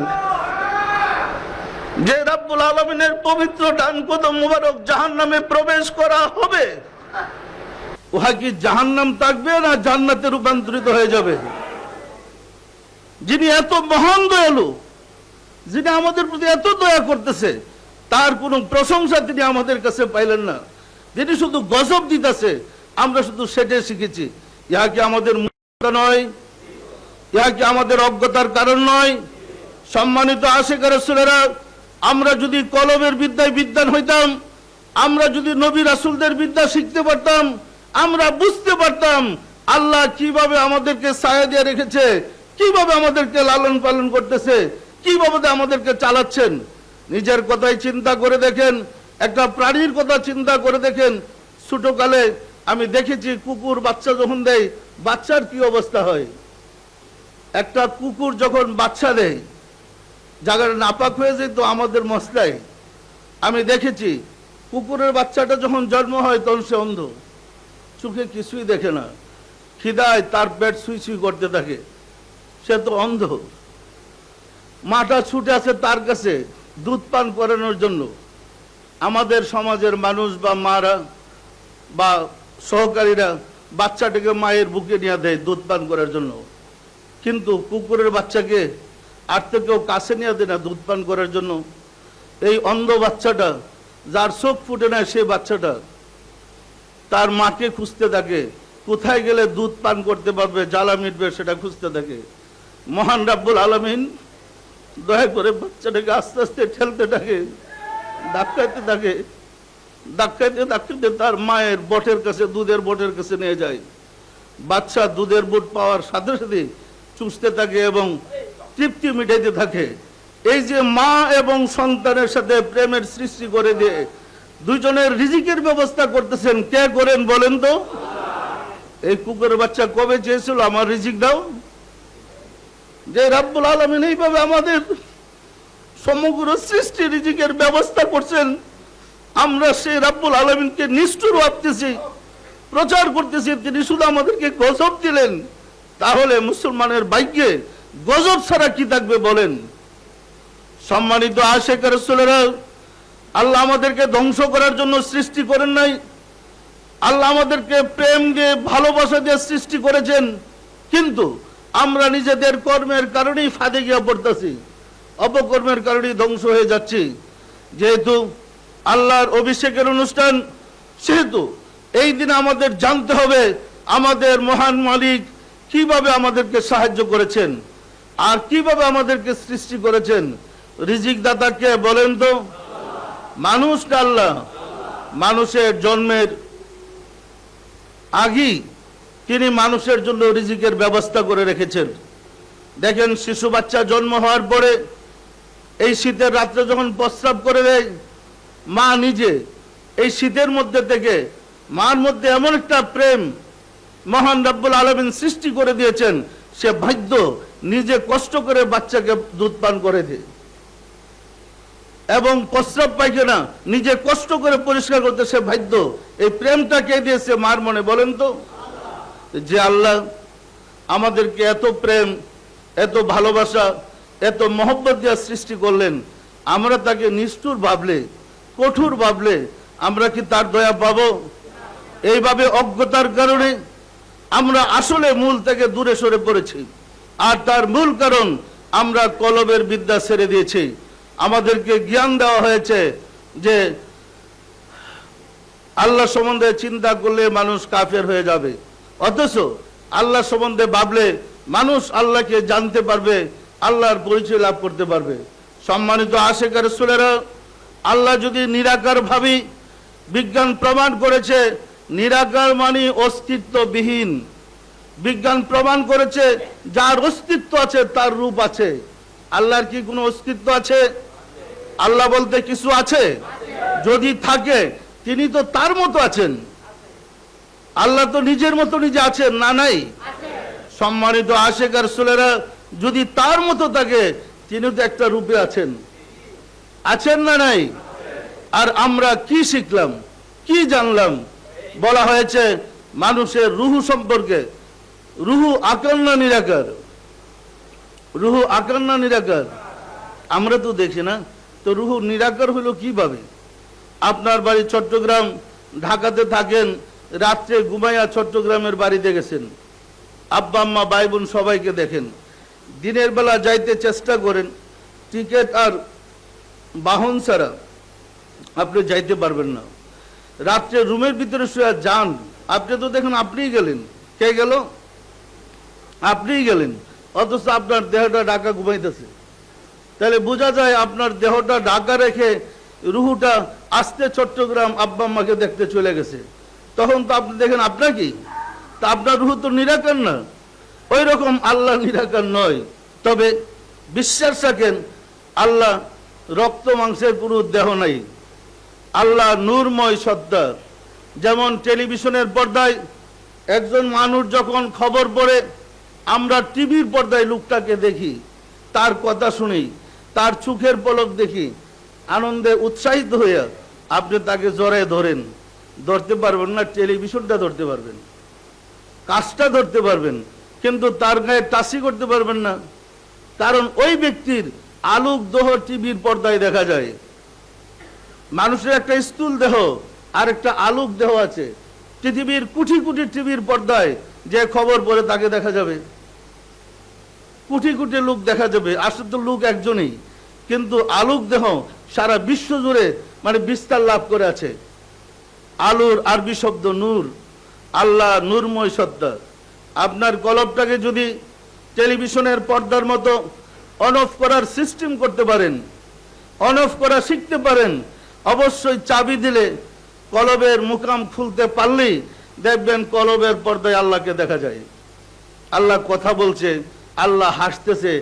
যে রাব্বুল আলামিনের পবিত্র ডান পদ মুবারক জাহান্নামে প্রবেশ করা হবে, উহা কি জাহান্নাম থাকবে না জান্নাতে রূপান্তরিত হয়ে যাবে? যিনি এত মহান দয়ালু, যিনি আমাদের প্রতি এত দয়া করতেছে, তার কোনো প্রশংসা তিনি আমাদের কাছে পাইলেন না। তিনি শুধু গজব দিতেছে, আমরা শুধু সেটাই শিখেছি। ইহা কি আমাদের মূর্খতা নয়? ইহা কি আমাদের অজ্ঞতার কারণ নয়? সম্মানিত আশিক রাসূলেরা, আমরা যদি কলমের বিদ্যায় বিদ্বান হইতাম, আমরা যদি নবী রাসূলদের বিদ্যা শিখতে পারতাম, আমরা বুঝতে পারতাম আল্লাহ কিভাবে আমাদেরকে ছায়া দিয়ে রেখেছে, কিভাবে আমাদেরকে লালন পালন করতেছে, কিভাবে আমাদেরকে চালাচ্ছেন। নিজের কথাই চিন্তা করে দেখেন, একটা প্রাণীর কথা চিন্তা করে দেখেন। ছোটকালে আমি দেখেছি কুকুর বাচ্চা যখন দেয়, বাচ্চার কি অবস্থা হয়। একটা কুকুর যখন বাচ্চা দেয়, জায়গাটা নাপাক হয়ে যেত আমাদের মশলায়। আমি দেখেছি কুকুরের বাচ্চাটা যখন জন্ম হয় তখন সে অন্ধ, চোখে কিছুই দেখে না, খিদায় তার পেট সুই সুই করতে থাকে, সে তো অন্ধ। মাটা ছুটে আছে তার কাছে দুধ পান করানোর জন্য। আমাদের সমাজের মানুষ বা মারা বা সহকারীরা বাচ্চাটাকে মায়ের বুকে নিয়ে দেয় দুধ পান করার জন্য, কিন্তু কুকুরের বাচ্চাকে আর তো কেউ কাছে নিয়ে দেয় না দুধ পান করার জন্য। এই অন্ধ বাচ্চাটা, যার চোখ ফুটে না, সে বাচ্চাটা তার মাকে খুঁজতে থাকে, কোথায় গেলে দুধ পান করতে পারবে, জ্বালা মিটবে, সেটা খুঁজতে থাকে। মহান রাব্বুল আলামিন দয়া করে বাচ্চাটাকে আস্তে আস্তে ঠেলতে থাকে, ধাক্কাইতে থাকে, ধাক্কাইতে ধাক্কাইতে তার মায়ের বটের কাছে, দুধের বটের কাছে নিয়ে যায়। বাচ্চা দুধের বুট পাওয়ার সাথে সাথে চুষতে থাকে এবং তৃপ্তি মিটাইতে থাকে। এই যে মা এবং সন্তানের সাথে প্রেমের সৃষ্টি করে দিয়ে দুইজনের রিজিকের ব্যবস্থা করতেছেন, কে করেন বলেন তো? এই কুকুরের বাচ্চা কবে চেয়েছিল আমার রিজিক দাও? যে রাব্বুল আলামিন এইভাবে আমাদের সমগ্র সৃষ্টি রিজিকের ব্যবস্থা করছেন, আমরা সেই রাব্বুল আলামিনকে নিষ্ঠুর ভাবতেছি, প্রচার করতেছি তিনি শুধু আমাদেরকে গজব দিলেন। তাহলে মুসলমানের ভাগ্যে গজব ছাড়া কি থাকবে বলেন? সম্মানিত আশিক রাসূলেরা, আল্লাহ আমাদেরকে ধ্বংস করার জন্য সৃষ্টি করেন নাই। আল্লাহ আমাদেরকে প্রেম দিয়ে, ভালোবাসা দিয়ে সৃষ্টি করেছেন, কিন্তু আমরা নিজেদের কর্মের কারণেই ফাঁদে গিয়ে পড়তেছি, অপকর্মের কারণেই ধ্বংস হয়ে যাচ্ছি। যেহেতু আল্লাহর অভিষেকের অনুষ্ঠান, সেহেতু এই দিনে আমাদের জানতে হবে আমাদের মহান মালিক কিভাবে আমাদেরকে সাহায্য করেছেন আর কিভাবে আমাদেরকে সৃষ্টি করেছেন। রিজিক দাতা কে বলেন তো? মানুষ না আল্লাহ? মানুষের জন্মের আগেই তিনি মানুষের জন্য রিজিকের ব্যবস্থা করে রেখেছেন। দেখেন, শিশু বাচ্চা জন্ম হওয়ার পরে এই শীতের রাত্রে যখন প্রস্রাব করে দেয়, মা নিজে এই শীতের মধ্যে থেকে মার মধ্যে এমন একটা প্রেম মহান রাব্বুল আলামিন সৃষ্টি করে দিয়েছেন, সে বাধ্য নিজে কষ্ট করে বাচ্চাকে দুধ পান করে দেয় এবং প্রস্রাব পায়খানা নিজে কষ্ট করে পরিষ্কার করতে সে বাধ্য। এই প্রেমটা কে দিয়েছে মার মনে বলেন তো? যে আল্লাহ আমাদেরকে এত প্রেম, এত ভালোবাসা, এত মহব্বত দিয়ে সৃষ্টি করলেন, আমরা তাকে নিষ্ঠুর ভাবলে, কঠোর ভাবলে আমরা কি তার দয়া পাবো? এইভাবে অজ্ঞতার কারণে আমরা আসলে মূল থেকে দূরে সরে পড়েছি। আর তার মূল কারণ আমরা কলমের বিদ্যা ছেড়ে দিয়েছি। আমাদেরকে জ্ঞান দেওয়া হয়েছে যে আল্লাহ সম্বন্ধে চিন্তা করলে মানুষ কাফের হয়ে যাবে, অথচ আল্লাহ সম্বন্ধে ভাবলে মানুষ আল্লাহকে জানতে পারবে, আল্লাহর পরিচয় লাভ করতে পারবে। সম্মানিত আশিক রাসূলেরা, আল্লাহ যদি নিরাকার ভাবি, বিজ্ঞান প্রমাণ করেছে নিরাকার মানে অস্তিত্ববিহীন। বিজ্ঞান প্রমাণ করেছে যার অস্তিত্ব আছে তার রূপ আছে। আল্লাহর কি কোনো অস্তিত্ব আছে? আল্লাহ বলতে কিছু আছে? যদি থাকে তিনি তো তার মতো আছেন। আল্লাহ তো নিজের মতো নিজে আছেন না? নাই। সম্মানিত আশিক রাসূলেরা, যদি তার মতো থাকে তিনি তো একটা রূপে আছেন, আছেন না? নাই। আর আমরা কি শিখলাম, কি জানলাম? বলা হয়েছে মানুষের রুহু সম্পর্কে, রুহু আকার না নিরাকার? রুহু আকার না নিরাকার? আমরা তো দেখি না, তো রুহু নিরাকার হলো কিভাবে? আপনার বাড়ি চট্টগ্রাম, ঢাকাতে থাকেন, রাত্রে ঘুমাইয়া চট্টগ্রামের বাড়িতে গেছেন, আব্বা আম্মা ভাই বোন সবাইকে দেখেন, দিনের বেলা যাইতে চেষ্টা করেন, টিকিট আর বাহন ছাড়া আপনি যাইতে পারবেন না। রাত্রে রুমের ভিতরে শুয়ে যান, আপনি তো দেখুন আপনিই গেলেন, কে গেল? আপনিই গেলেন, অথচ আপনার দেহটা ঢাকা ঘুমাইতেছে। তাহলে বোঝা যায় আপনার দেহটা ঢাকা রেখে রুহুটা আস্তে চট্টগ্রাম আব্বা আম্মাকে দেখতে চলে গেছে। তখন তো আপনি দেখেন আপনার কি, তা আপনার রুহু তো নিরাকার না। ওই রকম আল্লাহ নিরাকার নয়। তবে বিশ্বাস রাখেন আল্লাহ রক্ত মাংসের কোনো দেহ নাই, আল্লাহ নূরময় সত্তা। যেমন টেলিভিশনের পর্দায় একজন মানুষ যখন খবর পড়ে, আমরা টিভির পর্দায় লোকটাকে দেখি, তার কথা শুনি, তার চোখের পলক দেখি, আনন্দে উৎসাহিত হয়ে আপনি তাকে জড়ায় ধরেন, ধরতে পারবেন না, টেলিভিশনটা ধরতে পারবেন, কাজটা ধরতে পারবেন, কিন্তু তার গায়ে টাচি করতে পারবেন না। কারণ ওই ব্যক্তির আলোক দেহ টিভির পর্দায় দেখা যায়। মানুষের একটা স্থূল দেহ আর একটা আলোক দেহ আছে। পৃথিবীর কোটি কোটি টিভির পর্দায় যে খবর পড়ে তাকে দেখা যাবে, কোটি কোটি লোক দেখা যাবে, আসলে তো লোক একজনই, কিন্তু আলোক দেহ সারা বিশ্ব জুড়ে মানে বিস্তার লাভ করে আছে। আলোর আরবি শব্দ নূর, আল্লাহ নূরময় সত্তা। আপনার কলবটাকে যদি টেলিভিশনের পর্দার মতো অন অফ করার সিস্টেম করতে পারেন, অন অফ করা শিখতে পারেন, অবশ্যই চাবি দিলে কলবের মুকাম খুলতে পারলেই দেখবেন কলবের পর্দায় আল্লাহকে দেখা যায়। আল্লাহ কথা বলছে, আল্লাহ হাসতেছে,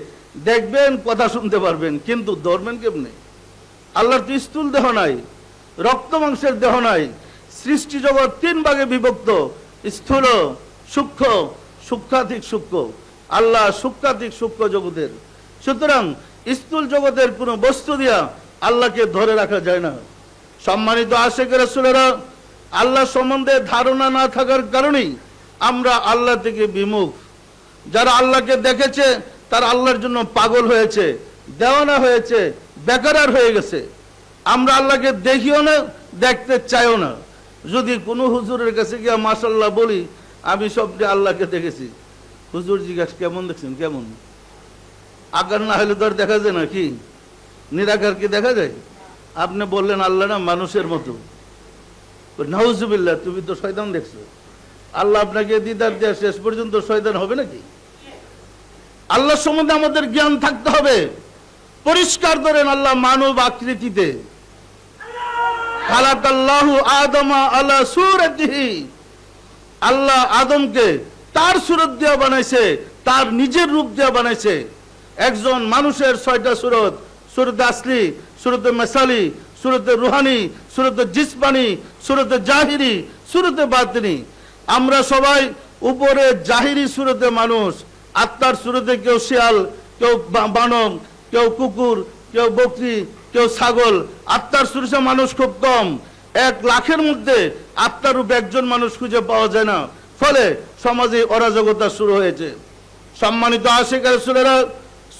দেখবেন, কথা শুনতে পারবেন, কিন্তু ধরবেন কেমনে? আল্লাহর তো স্থূল দেহ নাই, রক্ত মাংসের দেহ নাই। সৃষ্টি জগৎ তিন ভাগে বিভক্ত, স্থূল, সূক্ষ্ম, সূক্ষাধিক সূক্ষ্ম। আল্লাহ সূক্ষাধিক সূক্ষ্ম জগতের। সুতরাং স্থূল জগতের কোনো বস্তু দিয়া আল্লাহকে ধরে রাখা যায় না। সম্মানিত আশিক রাসূলেরা, আল্লাহ সম্বন্ধে ধারণা না থাকার কারণেই আমরা আল্লাহ থেকে বিমুখ। যারা আল্লাহকে দেখেছে তারা আল্লাহর জন্য পাগল হয়েছে, দেওয়ানা হয়েছে, বেকারার হয়ে গেছে। আমরা আল্লাহকে দেখিও না, দেখতে চাইও না। যদি কোনো হুজুরের কাছে গিয়া মাশাআল্লাহ বলি আমি স্বপ্নে আল্লাহকে দেখেছি, হুজুর জিজ্ঞাসা কেমন দেখছেন, কেমন? আকার না হলে তো আর দেখা যায় না, কি নিরাকার কি দেখা যায়? আপনি বললেন আল্লাহ না মানুষের মতো, নাউজুবিল্লাহ, তুমি তো শয়তান দেখছো। আল্লাহ আপনাকে দিদার দেওয়া শেষ পর্যন্ত শয়তান হবে নাকি? আল্লাহ সম্বন্ধে আমাদের জ্ঞান থাকতে হবে। পরিষ্কার ধরেন আল্লাহ মানব আকৃতিতে, খালাকাল্লাহু আদমা আলা সূরাতিহি, আল্লাহ আদমকে তার সুরত দিয়া বানাইছে, তার নিজের রূপ দিয়া বানাইছে। একজন মানুষের 6টা সুরত, সুরতে আসলি, সুরতে মেসালি, সুরতে রুহানি, সুরতে জিসমানি, সুরতে জাহিরি, সুরতে বাতিনি। আমরা সবাই উপরে জাহিরি সুরতে মানুষ, আত্মার সুরতে কেউ শিয়াল, কেউ বানর, কেউ কুকুর, কেউ বকরি, কেউ ছাগল। আত্মার সুরতে মানুষ খুব কম, 1 লাখের মধ্যে আত্মার রূপে একজন মানুষ খুঁজে পাওয়া যায় না। ফলে সমাজে অরাজকতা শুরু হয়েছে। সম্মানিত আশিক রাসূলেরা,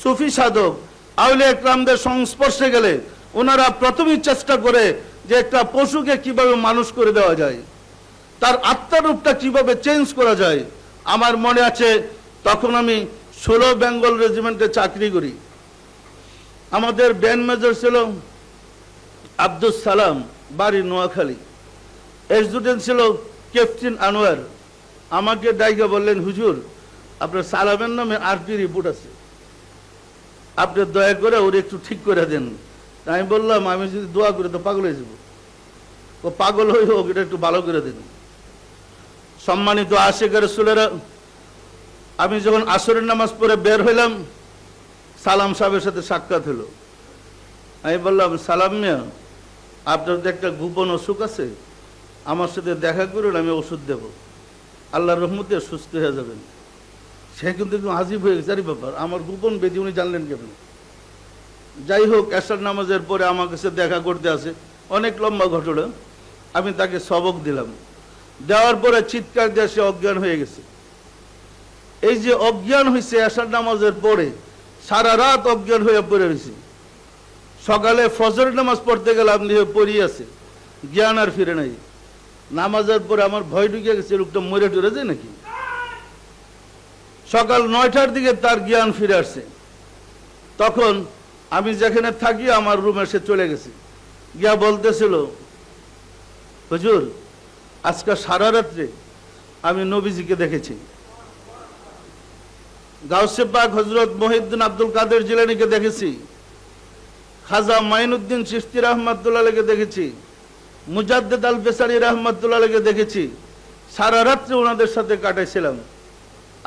সুফি সাধক, আউলিয়া ইকরামদের সংস্পর্শে গেলে ওনারা প্রথমেই চেষ্টা করে যে একটা পশুকে কিভাবে মানুষ করে দেওয়া যায়, তার আত্মার রূপটা কিভাবে চেঞ্জ করা যায়। আমার মনে আছে তখন আমি 16 বেঙ্গল রেজিমেন্টে চাকরি করি। আমাদের ব্যান্ড মেজর ছিল আব্দুল সালাম, বাড়ি নোয়াখালী। এক্সিডেন্ট ছিল ক্যাপ্টেন আনোয়ার। আমাকে ডাইকা বললেন, হুজুর আপনার সালামের নামে আরপি রিপোর্ট আছে, আপনি দয়া করে ওর একটু ঠিক করে দেন। আমি বললাম, আমি যদি দোয়া করে তো পাগল হয়ে যাব। ও পাগল হয়ে হোক, এটা একটু ভালো করে দেন। সম্মানিত আশিক রাসূলেরা, আমি যখন আসরের নামাজ পড়ে বের হইলাম, সালাম সাহেবের সাথে সাক্ষাৎ হলো। আমি বললাম, সালাম মিয়া, আপনার তো একটা গোপন অসুখ আছে, আমার সাথে দেখা করুন, আমি ওষুধ দেব, আল্লাহর রহমতে সুস্থ হয়ে যাবেন। সে কিন্তু একটু আজিব হয়ে গেছে, আরে ব্যাপার, আমার গোপন ব্যাধি উনি জানলেন কেমন? যাই হোক, এশার নামাজের পরে আমার কাছে দেখা করতে আসে, অনেক লম্বা ঘটনা। আমি তাকে সবক দিলাম, দেওয়ার পরে চিৎকার দিয়ে সে অজ্ঞান হয়ে গেছে। এই যে অজ্ঞান হয়েছে এশার নামাজের পরে, সারা রাত অজ্ঞান হয়ে পড়ে রয়েছে। সকালে ফজরের নামাজ পড়তে গেলাম, দিয়ে পড়ি আছে, জ্ঞান আর ফিরে নাই। নামাজের পরে আমার ভয় ঢুকে গেছে, লোকটা মরে টরে যায় নাকি। সকাল 9টার দিকে তার জ্ঞান ফিরে আসছে। তখন আমি যেখানে থাকি আমার রুমে সে চলে গেছে, গিয়া বলতেছিল, হুজুর আজকে সারা রাত্রে আমি নবীজিকে দেখেছি, গাউসে পাক হযরত মুহিউদ্দিন আব্দুল কাদের জিলানীকে দেখেছি, খাজা মাইনুদ্দিন চিশতি রহমাতুল্লাহকে দেখেছি, মুজাদ্দেদ আল বেসারি রহমাতুল্লাহকে দেখেছি, সারা রাত্রে ওনাদের সাথে কাটাইছিলাম।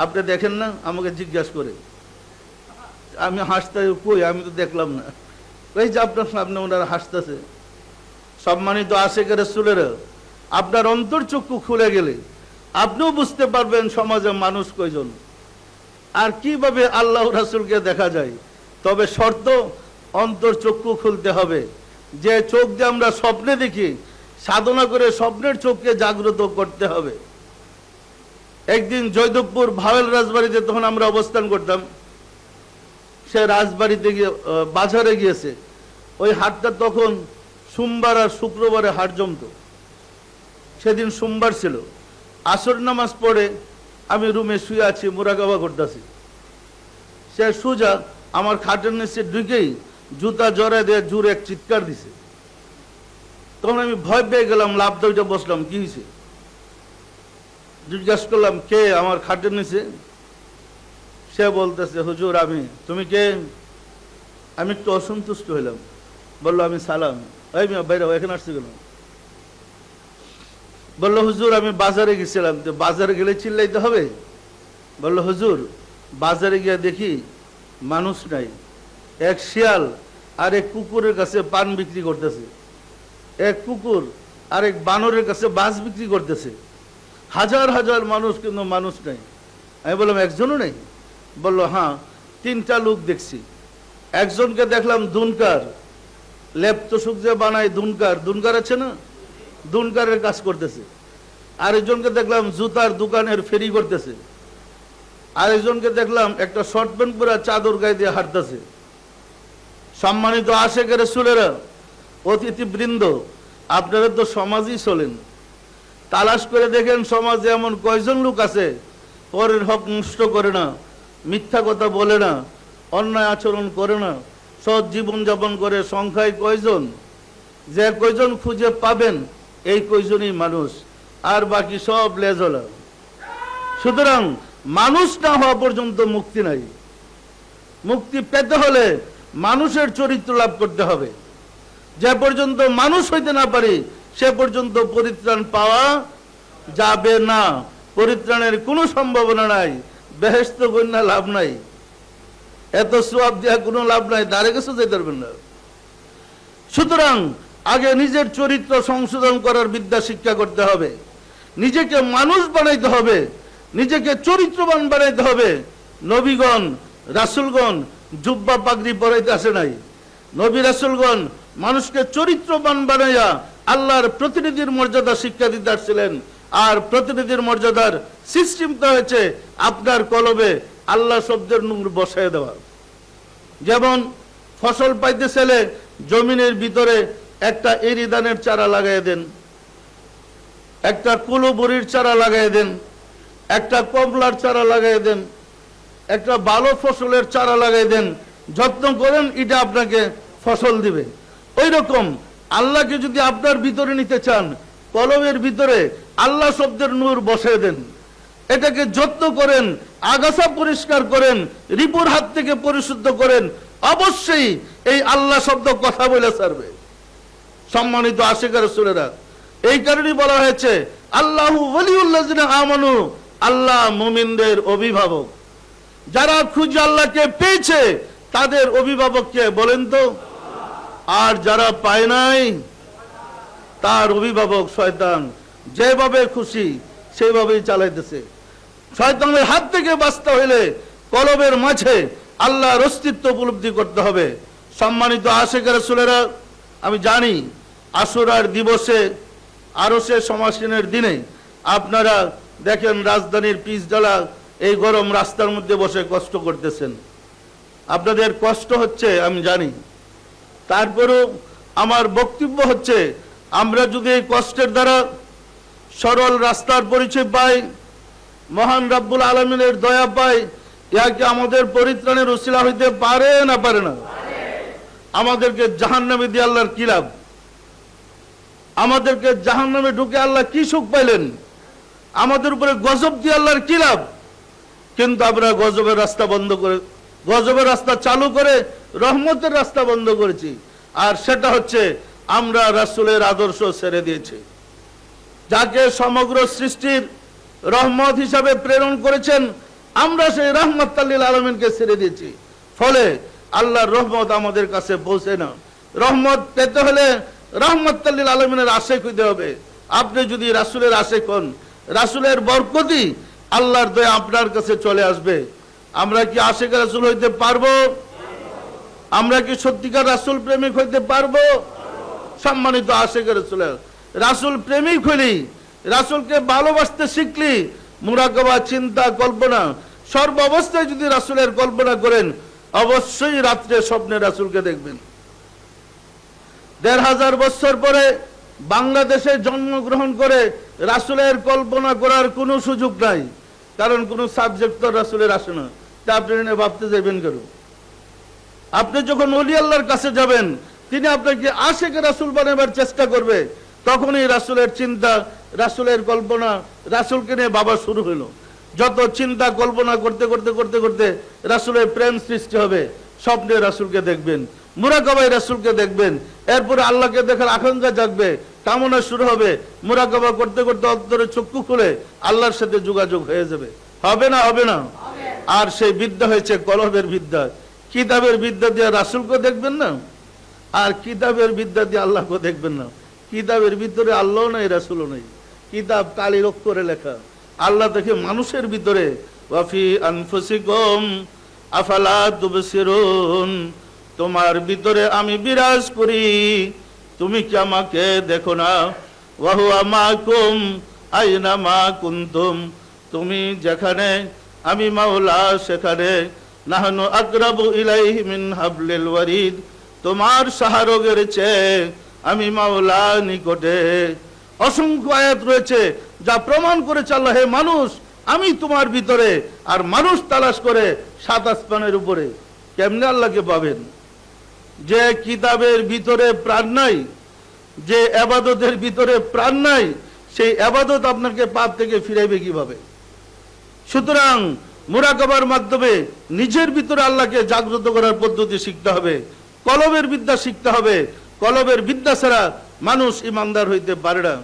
আপনি দেখেন না? আমাকে জিজ্ঞাসা করে, আমি হাসতে কই, আমি তো দেখলাম না। এই যে আপনার সামনে ওনারা হাসতেছে। সম্মানিত আশিক রাসূলেরা, আপনার অন্তর্চক্ষু খুলে গেলে আপনিও বুঝতে পারবেন সমাজে মানুষ কয়জন আর কিভাবে আল্লাহ রাসূলকে দেখা যায়। তবে শর্ত, অন্তর্চক্ষু খুলতে হবে। যে চোখ দিয়ে আমরা স্বপ্নে দেখি, সাধনা করে স্বপ্নের চোখকে জাগ্রত করতে হবে। একদিন জয়দেবপুর ভাওয়েল রাজবাড়িতে তখন আমরা অবস্থান করতাম, সে রাজবাড়িতে গিয়ে বাজারে গিয়েছে। ওই হাটটা তখন সোমবার আর শুক্রবারে হাট জমত। সেদিন সোমবার ছিল। আসর নামাজ পড়ে আমি রুমে শুয়ে আছি, মুরাকাবা করতেছি। সে সুজা আমার খাটের নিচে ঢুকেই জুতা জড়ায় দিয়ে জোরে এক চিৎকার দিছে। তখন আমি ভয় পেয়ে গেলাম, লাভ দইটা বসলাম, কি হয়েছে? জিজ্ঞাসা করলাম, কে আমার খাটের নিচে? সে বলতেছে, হুজুর আমি। তুমি কে? আমি একটু অসন্তুষ্ট হইলাম। বললো, আমি সালাম। এই মিয়া বাইরে, এখানে আসছে কেন? বললো, হুজুর আমি বাজারে গেছিলাম। তো বাজারে গেলে চিল্লাইতে হবে? বললো, হুজুর বাজারে গিয়ে দেখি মানুষ নাই। এক শিয়াল আর এক কুকুরের কাছে পান বিক্রি করতেছে, এক কুকুর আর এক বানরের কাছে বাস বিক্রি করতেছে। হাজার হাজার মানুষ, কিন্তু মানুষ নাই। আমি বললাম, একজনও নেই? বললো, হ্যাঁ, 3টা লোক দেখছি। একজনকে দেখলাম দুনকার, লেপ্তসুখ যে বানায় দুনকার, দুনকার আছে না, দুনকারের কাজ করতেছে। আরেকজনকে দেখলাম জুতার দোকানের ফেরি করতেছে। আরেকজনকে দেখলাম একটা শর্ট প্যান্ট পরে চাদর গায়ে দিয়ে হাঁটতেছে। সম্মানিত আশিক রাসূলেরা, অতিথিবৃন্দ, আপনারা তো সমাজই চলেন, তালাশ করে দেখেন সমাজে এমন কয়জন লোক আছে পরের হক নষ্ট করে না, মিথ্যা কথা বলে না, অন্যায় আচরণ করে না, সৎ জীবন যাপন করে। সংখ্যায় কয়জন? যে কয়জন খুঁজে পাবেন এই কয়জনই মানুষ, আর বাকি সব লেজলা। সুতরাং মানুষ না হওয়া পর্যন্ত মুক্তি নাই। মুক্তি পেতে হলে মানুষের চরিত্র লাভ করতে হবে। যে পর্যন্ত মানুষ হইতে না পারি সে পর্যন্ত পরিত্রাণ পাওয়া যাবে না। পরিত্রাণের কোনো সম্ভাবনা নাই। বেহেশত কন্যা লাভ নাই, এত সোয়াব দেওয়া কোনো লাভ নাই, দ্বারে কাছে যেতে পারবেন না। সুতরাং আগে নিজের চরিত্র সংশোধন করার বিদ্যা শিক্ষা করতে হবে, নিজেকে মানুষ বানাইতে হবে, নিজেকে চরিত্রবান বানাইতে হবে। নবীগণ রাসূলগণ জুব্বা পাগড়ি পরাইতে আসে নাই। নবী রাসূলগণ মানুষকে চরিত্রবান বানাইয়া আল্লাহর প্রতিনিধির মর্যাদা শিক্ষা দিতে আসছিলেন। আর প্রতিনিধির মর্যাদার সিস্টেমটা হয়েছে আপনার কলবে আল্লাহ শব্দের নূর বসায় দেওয়া। যেমন ফসল পাইতে ছেলে জমিনের ভিতরে একটা এরিদানের চারা লাগাই দেন, একটা কুলুবুরির চারা লাগাই দেন, একটা কমলার চারা লাগাই দেন, একটা ভালো ফসলের চারা লাগাই দেন, যত্ন করেন, এটা আপনাকে ফসল দিবে। ওই রকম আল্লাহকে যদি আপনার ভিতরে নিতে চান, কলবের ভিতরে আল্লাহ শব্দের নূর বসায় দেন, এটাকে যত্ন করেন, আগাছা পরিষ্কার করেন, রিপুর হাত থেকে পরিশুদ্ধ করেন, অবশ্যই এই আল্লাহ শব্দ কথা বলে ছাড়বে। সম্মানিত আশিক রাসূলেরা, এই কারণেই বলা হয়েছে আল্লাহু ওয়ালিউল্লাযিনা আমানু, আল্লাহ মুমিনদের অভিভাবক। যারা খুঁজে আল্লাহকে পেয়েছে তাদের অভিভাবককে বলেন তো? আর যারা পায় নাই তার অভিভাবক শয়তান। যেভাবে খুশি সেইভাবেই চালাইতেছে। শয়তানের হাত থেকে বাঁচতে হইলে কলবের মাঝে আল্লাহর অস্তিত্ব উপলব্ধি করতে হবে। সম্মানিত আশিক রাসূলেরা, আমি জানি আশুরার দিবসে, আরশের সমাসীনের দিনে আপনারা দেখেন রাজধানীর পিচডালা এই গরম রাস্তার মধ্যে বসে কষ্ট করতেছেন। আপনাদের কষ্ট হচ্ছে আমি জানি। তারপরেও আমার বক্তব্য হচ্ছে, আমরা যদি এই কষ্টের দ্বারা সরল রাস্তার পরিচয় পাই, মহান রব্বুল আলামিনের দয়া পাই, ইহাকে আমাদের পরিত্রাণের উসিলা হইতে পারে না পারে না? আমাদেরকে জাহান্নামে দিয়ে আল্লাহর কি লাভ? আমাদেরকে জাহান্নামে ঢুকে আল্লাহ কি সুখ পাইলেন? আমাদের উপরে গজব দিয়ে আল্লাহর কি লাভ? কিন্তু আমরা গজবের রাস্তা বন্ধ করে গজবের রাস্তা চালু করে রহমতের রাস্তা বন্ধ করেছি। আর সেটা হচ্ছে আমরা রাসূলের আদর্শ ছেড়ে দিয়েছি। যাকে সমগ্র সৃষ্টির রহমত হিসাবে প্রেরণ করেছেন, আমরা সেই রহমত লিল আলামিনকে ছেড়ে দিয়েছি। ফলে আল্লাহর রহমত আমাদের কাছে পৌঁছে না। রহমত পেতে হলে রহমত লিল আলামিনের আশিক হইতে হবে। আপনি যদি রাসূলের আশিক হন, রাসূলের বরকতই আল্লাহর দয়া আপনার কাছে চলে আসবে। আমরা কি আশিক রাসূল হইতে পারবো? আমরা কি সত্যিকার রাসূল প্রেমিক হইতে পারবো? সম্মানিত আশিক রাসূল, রাসূল প্রেমিক হইলি, রাসূলকে ভালোবাসতে শিখলি, মুরাকাবা, চিন্তা, কল্পনা সর্ব অবস্থায় যদি রাসূলের কল্পনা করেন, অবশ্যই রাত্রে স্বপ্নে রাসূলকে দেখবেন। ১৫০০ বছর পরে বাংলাদেশে জন্মগ্রহণ করে রাসূলের কল্পনা করার কোনো সুযোগ নাই, কারণ কোনো সাবজেক্ট তো রাসূলের আসে না। তা আপনি নিয়ে ভাবতে যাবেন কেন? আপনি যখন ওলি আল্লাহর কাছে যাবেন, তিনি আপনাকে আশিক রাসূল বানাবার চেষ্টা করবে, তখনই রাসূলের চিন্তা, রাসূলের কল্পনা, রাসূলকে নিয়ে ভাবা শুরু হলো। যত চিন্তা কল্পনা করতে করতে করতে করতে রাসূলের প্রেম সৃষ্টি হবে। স্বপ্নে রাসূলকে দেখবেন, মুরাকাবায় রাসূলকে দেখবেন, এরপরে আল্লাহকে দেখার আকাঙ্ক্ষা জাগবে, কামনা শুরু হবে। মুরাকাবা করতে করতে অন্তরে চক্ষু খুলে আল্লাহর সাথে যোগাযোগ হয়ে যাবে। হবে না? হবে না? আর সেই বিদ্যা হয়েছে কলবের বিদ্যা। কিতাবের বিদ্যা দিয়ে রাসূলকে দেখবেন না, আর কিতাবের বিদ্যা দিয়ে আল্লাহকে দেখবেন না। কিতাবের ভিতরে আল্লাহ নাই, রাসূলও নাই। কিতাব কালির অক্ষরে লেখা। আল্লাহ দেখে মানুষের ভিতরে। ওয়াফি আনফুসিকুম আফালা তুবসিরুন, তোমার ভিতরে আমি বিরাজ করি, তুমি কি আমাকে দেখো না? ওয়াহুয়া মাকুম আইনা মা কুনতুম, তুমি যেখানে আমি মাওলা সেখানে। নাহনু আকরাবু ইলাইহি মিন হাবলিল ওয়ারিদ, তোমার শাহরগের চেয়ে আমি মাওলা নিকটে। অসংখ্য আয়াত রয়েছে যা প্রমাণ করেছে আল্লাহ, হে মানুষ আমি তোমার ভিতরে। আর মানুষ তালাশ করে ৭ আসমানের উপরে। কেমনে আল্লাহকে পাবেন? যে কিতাবের ভিতরে প্রাণ নাই, যে ইবাদতের ভিতরে প্রাণ নাই, সেই ইবাদত আপনাকে পাপ থেকে ফিরাইবে কিভাবে? সুতরাং মুরাকাবার মাধ্যমে নিজের ভিতরে আল্লাহকে জাগ্রত করার পদ্ধতি শিখতে হবে, কলবের বিদ্যা শিখতে হবে। কলবের বিদ্যা ছাড়া মানুষ ইমানদার হইতে পারে না।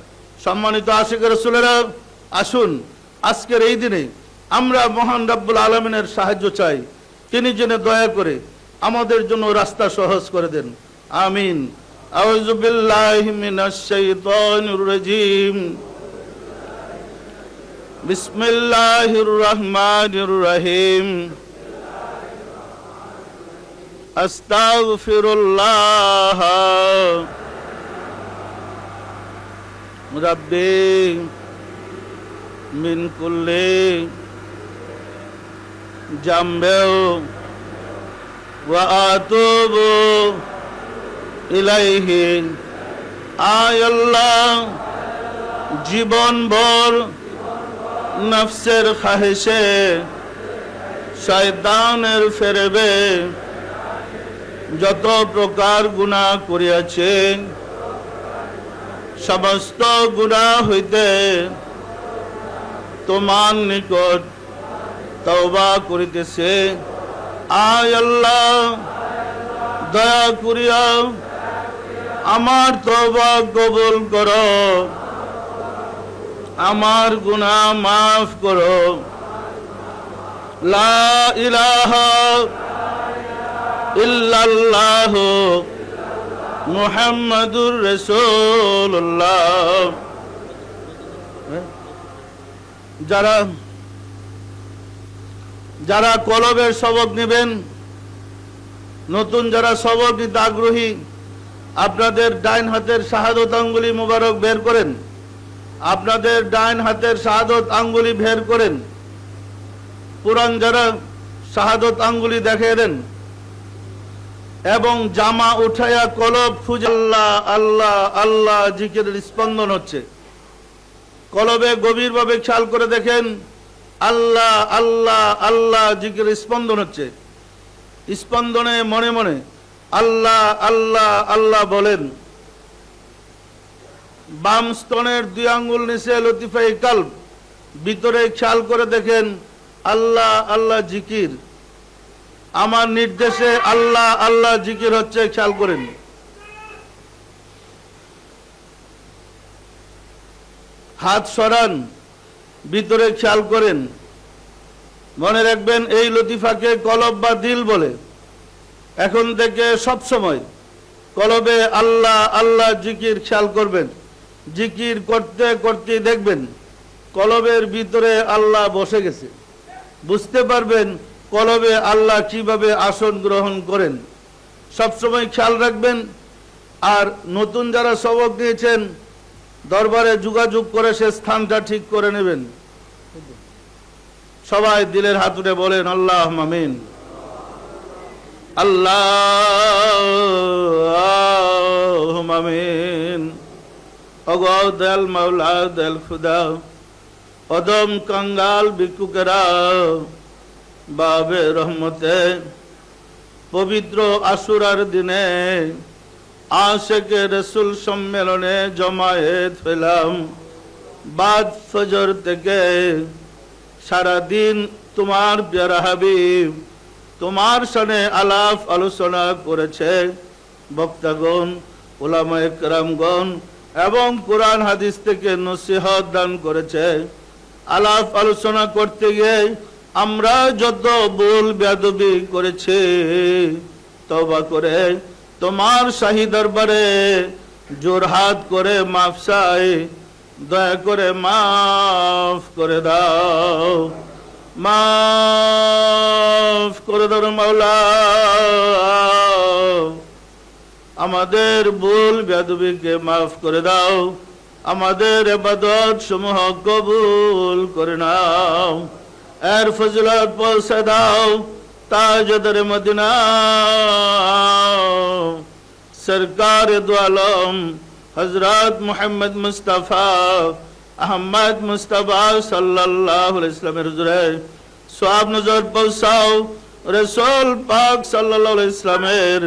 সম্মানিত আশিক রাসূলেরা, আসুন আজকের এই দিনে আমরা মহান রব্বুল আলামিনের সাহায্য চাই। তিনি যেন দয়া করে আমাদের জন্য রাস্তা সহজ করে দেন। আমিন। আউযু বিল্লাহি মিনাশ শাইতানির রাজীম। বিসমিল্লাহির রহমানির রহিম। আস্তাগফিরুল্লাহ রাব্বি মিন কুল্লি জামবিন ওয়া আতুবু ইলাইহি। আয় আল্লাহ, জীবনভর নফসের খাহিশে, শয়তানের ফেরবে যত প্রকার গুনাহ করিয়াছে, সমস্ত গুনাহ হইতে তোমার নিকট তওবা করিতেছে। আয় আল্লাহ, দয়া করিয়া আমার তওবা কবুল করো, আমার গুনাহ মাফ করো। লা ইলাহা ইল্লাল্লাহ মুহাম্মাদুর রাসূলুল্লাহ। যারা কলবের সবক নেবেন, নতুন যারা সবক নিতে আগ্রহী, আপনাদের ডাইন হাতের শাহাদত আঙ্গুলি মুবারক বের করেন। আপনাদের ডাইন হাতের শাহাদত আঙ্গুলি বের করেন। পুরান যারা শাহাদত আঙ্গুলি দেখিয়ে দেন এবং জামা উঠায়া কলব খুঁজে আল্লাহ আল্লাহ আল্লাহ জিকিরের স্পন্দন হচ্ছে। কলবে গভীরভাবে খেয়াল করে দেখেন, আল্লাহ আল্লাহ আল্লাহ জিকিরের স্পন্দন হচ্ছে। স্পন্দনে মনে মনে আল্লাহ আল্লাহ আল্লাহ বলেন। বাম স্তনের 2 আঙ্গুল নিচে লতিফাই কালব, ভিতরে খেয়াল করে দেখেন আল্লাহ আল্লাহ জিকির। আমার নির্দেশে আল্লাহ আল্লাহ জিকির হচ্ছে, খেয়াল করেন। হাত সরান, ভিতরে খেয়াল করেন। মনে রাখবেন এই লতিফাকে কলব বা দিল বলে। এখন থেকে সব সময় কলবে আল্লাহ আল্লাহ জিকির খেয়াল করবেন। জিকির করতে করতে দেখবেন কলবের ভিতরে আল্লাহ বসে গেছে। বুঝতে পারবেন কলবে আল্লাহ কিভাবে আসন গ্রহণ করেন। সবসময় খেয়াল রাখবেন। আর নতুন যারা সবক নিয়েছেন দরবারে যোগাযোগ করে সে স্থানটা ঠিক করে নেবেন। সবাই দিলের হাত উঠে বলেন আল্লাহ আমিন। আল্লাহ আমিন। ওগো দয়াল মাওলা, দয়াল খুদা, অদম কাঙ্গাল ভিক্ষুকেরা বাবে রহমতে পবিত্র আশুরার দিনে আশেকে রসুল সম্মেলনে জমায়েত হইলাম। বাদ ফজর থেকে সারাদিন তোমার প্যারা হাবিব তোমার সানে আলাপ আলোচনা করেছে বক্তাগণ, উলামায়ে কেরামগণ, এবং কোরআন হাদিস থেকে নসিহত দান করেছে। আলাপ আলোচনা করতে গিয়ে আমরা যত ভুল বেয়াদবি করেছি তওবা করে তোমার শাহী দরবারে জোরহাত করে মাফ চাই। দয়া করে মাফ করে দাও, মাফ করে দাও মাওলা। আমাদের ভুল বেয়াদবিকে মাফ করে দাও, আমাদের ইবাদত সমূহ কবুল করে নাও। এর ফজিলত পৌঁছে দাও তাজদার মদিনা সরকার দু আলম হযরত মুহাম্মদ মুস্তাফা আহমদ মুস্তাফা সাল্লাল্লাহু আলাইহি ওয়াসাল্লামের হুজুরে সওয়াব নজর পৌঁছাও। রাসূল পাক সাল্লাল্লাহু আলাইহি ওয়াসাল্লামের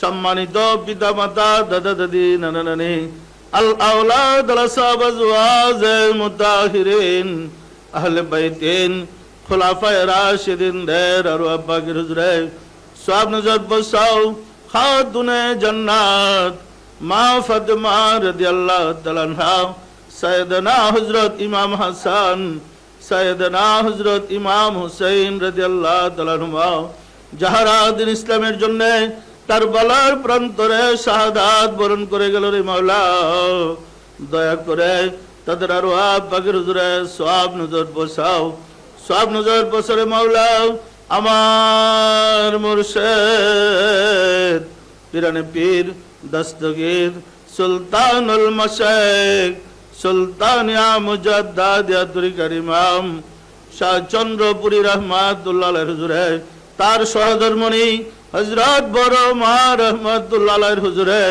সম্মানিত পিতা মাতা, দাদা দাদি, নানা নানি, আল আওলাদ, আল আসহাব, আজওয়াজ মুতাহিরিন, আহলে বাইতিন, খুলাফায়ে রাশিদিন দের আরওয়াহ পাকের হুজুরে সওয়াব নজর পৌঁছাও। খাতুনে জান্নাত মা ফাতেমা রাদিয়াল্লাহু তাআলা আনহা, সাইয়েদনা হযরত ইমাম হাসান, সাইয়েদনা হযরত ইমাম হুসাইন রাদিয়াল্লাহু তাআলা আনহুমা যাহারা দিন ইসলামের জন্য কারবালার প্রান্তরে শাহাদাত বরণ করে গেল রে মাওলা, দয়া করে তাদের আরওয়াহ পাকের হুজুরে সওয়াব নজর পৌঁছাও। সওয়াব নজর পৌঁছারে মাওলা। আমার মুর্শিদ পিরানে পীর দস্তগীর সুলতানুল মাশায়েখ সুলতানিয়া মুজাদ্দাদিয়া তরিকার ইমাম শাহ চন্দ্রপুরী রহমাতুল্লাহ আলাইহির হুজুরে, তার সহধর্মণী হযরত বড় মা রহমাতুল্লাহ আলাইহির হুজুরে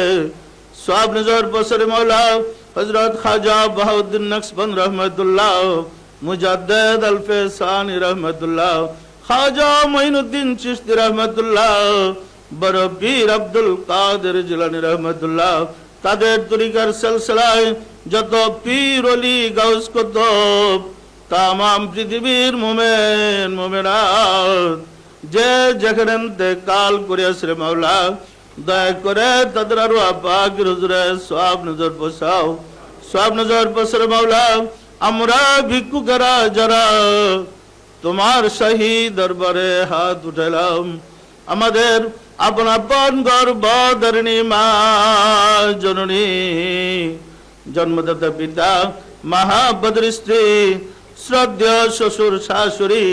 সওয়াব নজর পৌঁছারে মাওলা। হযরত খাজা বাহাউদ্দিন নকশবন্দ রহমাতুল্লাহ, মুজাদ্দিদ আল-ফিসানি রহমাতুল্লাহ, খাজা মঈনুদ্দিন চিশতি রহমাতুল্লাহ, বড় পীর আব্দুল কাদের জিলানী রহমাতুল্লাহ, তাদের তরিকার সিলসিলায় যত পীর ওলি গাউস কুতুব তাম পৃথিবীর মুমিন মুমিনাত যে যেখানে ইন্তেকাল করিয়াছে রে মাওলা, দয়া করে তাদের আরওয়াহ পাকের হুজুরে সওয়াব নজর পৌঁছাও। সওয়াব নজর পৌঁছাও মাওলা। আমরা ভিক্ষুকেরা যারা তোমার শাহী দরবারে হাত উঠাইলাম, আমাদের আপন আপন গর্ভধারিণী মা জননী, জন্মদাতা পিতা, মহাবদ্র স্ত্রী, শ্রদ্ধেয় শ্বশুর শাশুড়ি,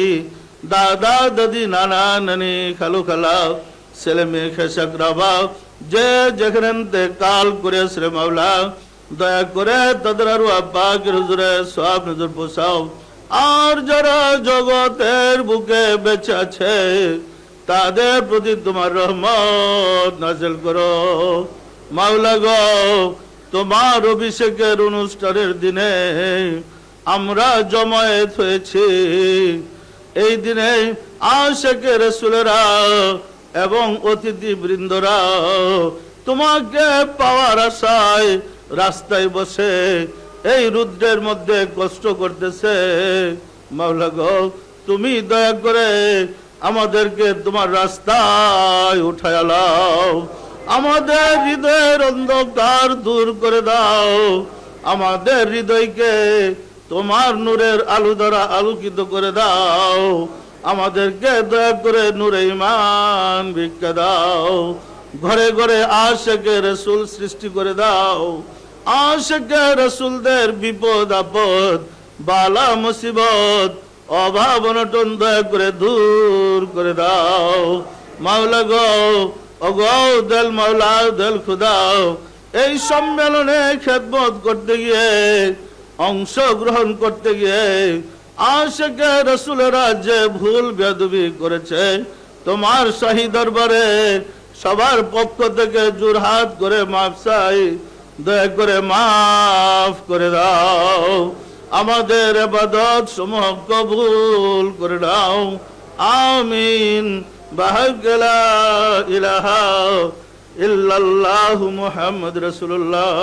দাদা দাদি, নানা নানি, খালু খালা, ছেলে মেয়ে, খেসাক রাবা যে যেখানে ইন্তেকাল করেছে রে মাওলা, দয়া করে তাদের আরওয়াহ পাকের হুজুরে সওয়াব নজর পৌঁছাও। আর যারা জগতের বুকে বেঁচে আছে তাদের প্রতি তোমার রহমত নাযিল করো মাওলা গো। তোমার অভিষেকের অনুষ্ঠানের দিনে আমরা জমায়েত হয়েছি। এই দিনে আশিকে রাসূলেরা এবং অতিথি বৃন্দরা তোমাকে পাওয়ার আশায় রাস্তায় বসে এই রুদ্রের মধ্যে কষ্ট করতেছে মাওলা গো। তুমি দয়া করে আমাদেরকে তোমার রাস্তায় উঠায় লাও, আমাদের হৃদয়ের অন্ধকার দূর করে দাও, আমাদের হৃদয়কে তোমার নূরের আলো দ্বারা আলোকিত করে দাও, আমাদেরকে দয়া করে নূরে ঈমান ভিক্ষা দাও, ঘরে ঘরে আশিকে রাসূল সৃষ্টি করে দাও, আশিকে রাসূলদের বিপদ আপদ বালা মুসিবত অভাব অনটন দয়া করে দূর করে দাও। মাওলা গো, ওগো দেল মাওলা দেল খুদা, এই সম্মেলনে খেদমত করতে গিয়ে, অংশগ্রহণ করতে গিয়ে আশিকে রাসূলেরা যে ভুল বেয়াদবি করেছে, তোমার শাহী দরবারে সবার পক্ষ থেকে জোরহাত করে মাফ চাই, দয়া করে মাফ করে দাও, আমাদের ইবাদত সমূহ কবুল করে দাও। আমিন। বাহাগ্লা ইলাহা ইল্লাল্লাহু মুহাম্মদ রাসূলুল্লাহ।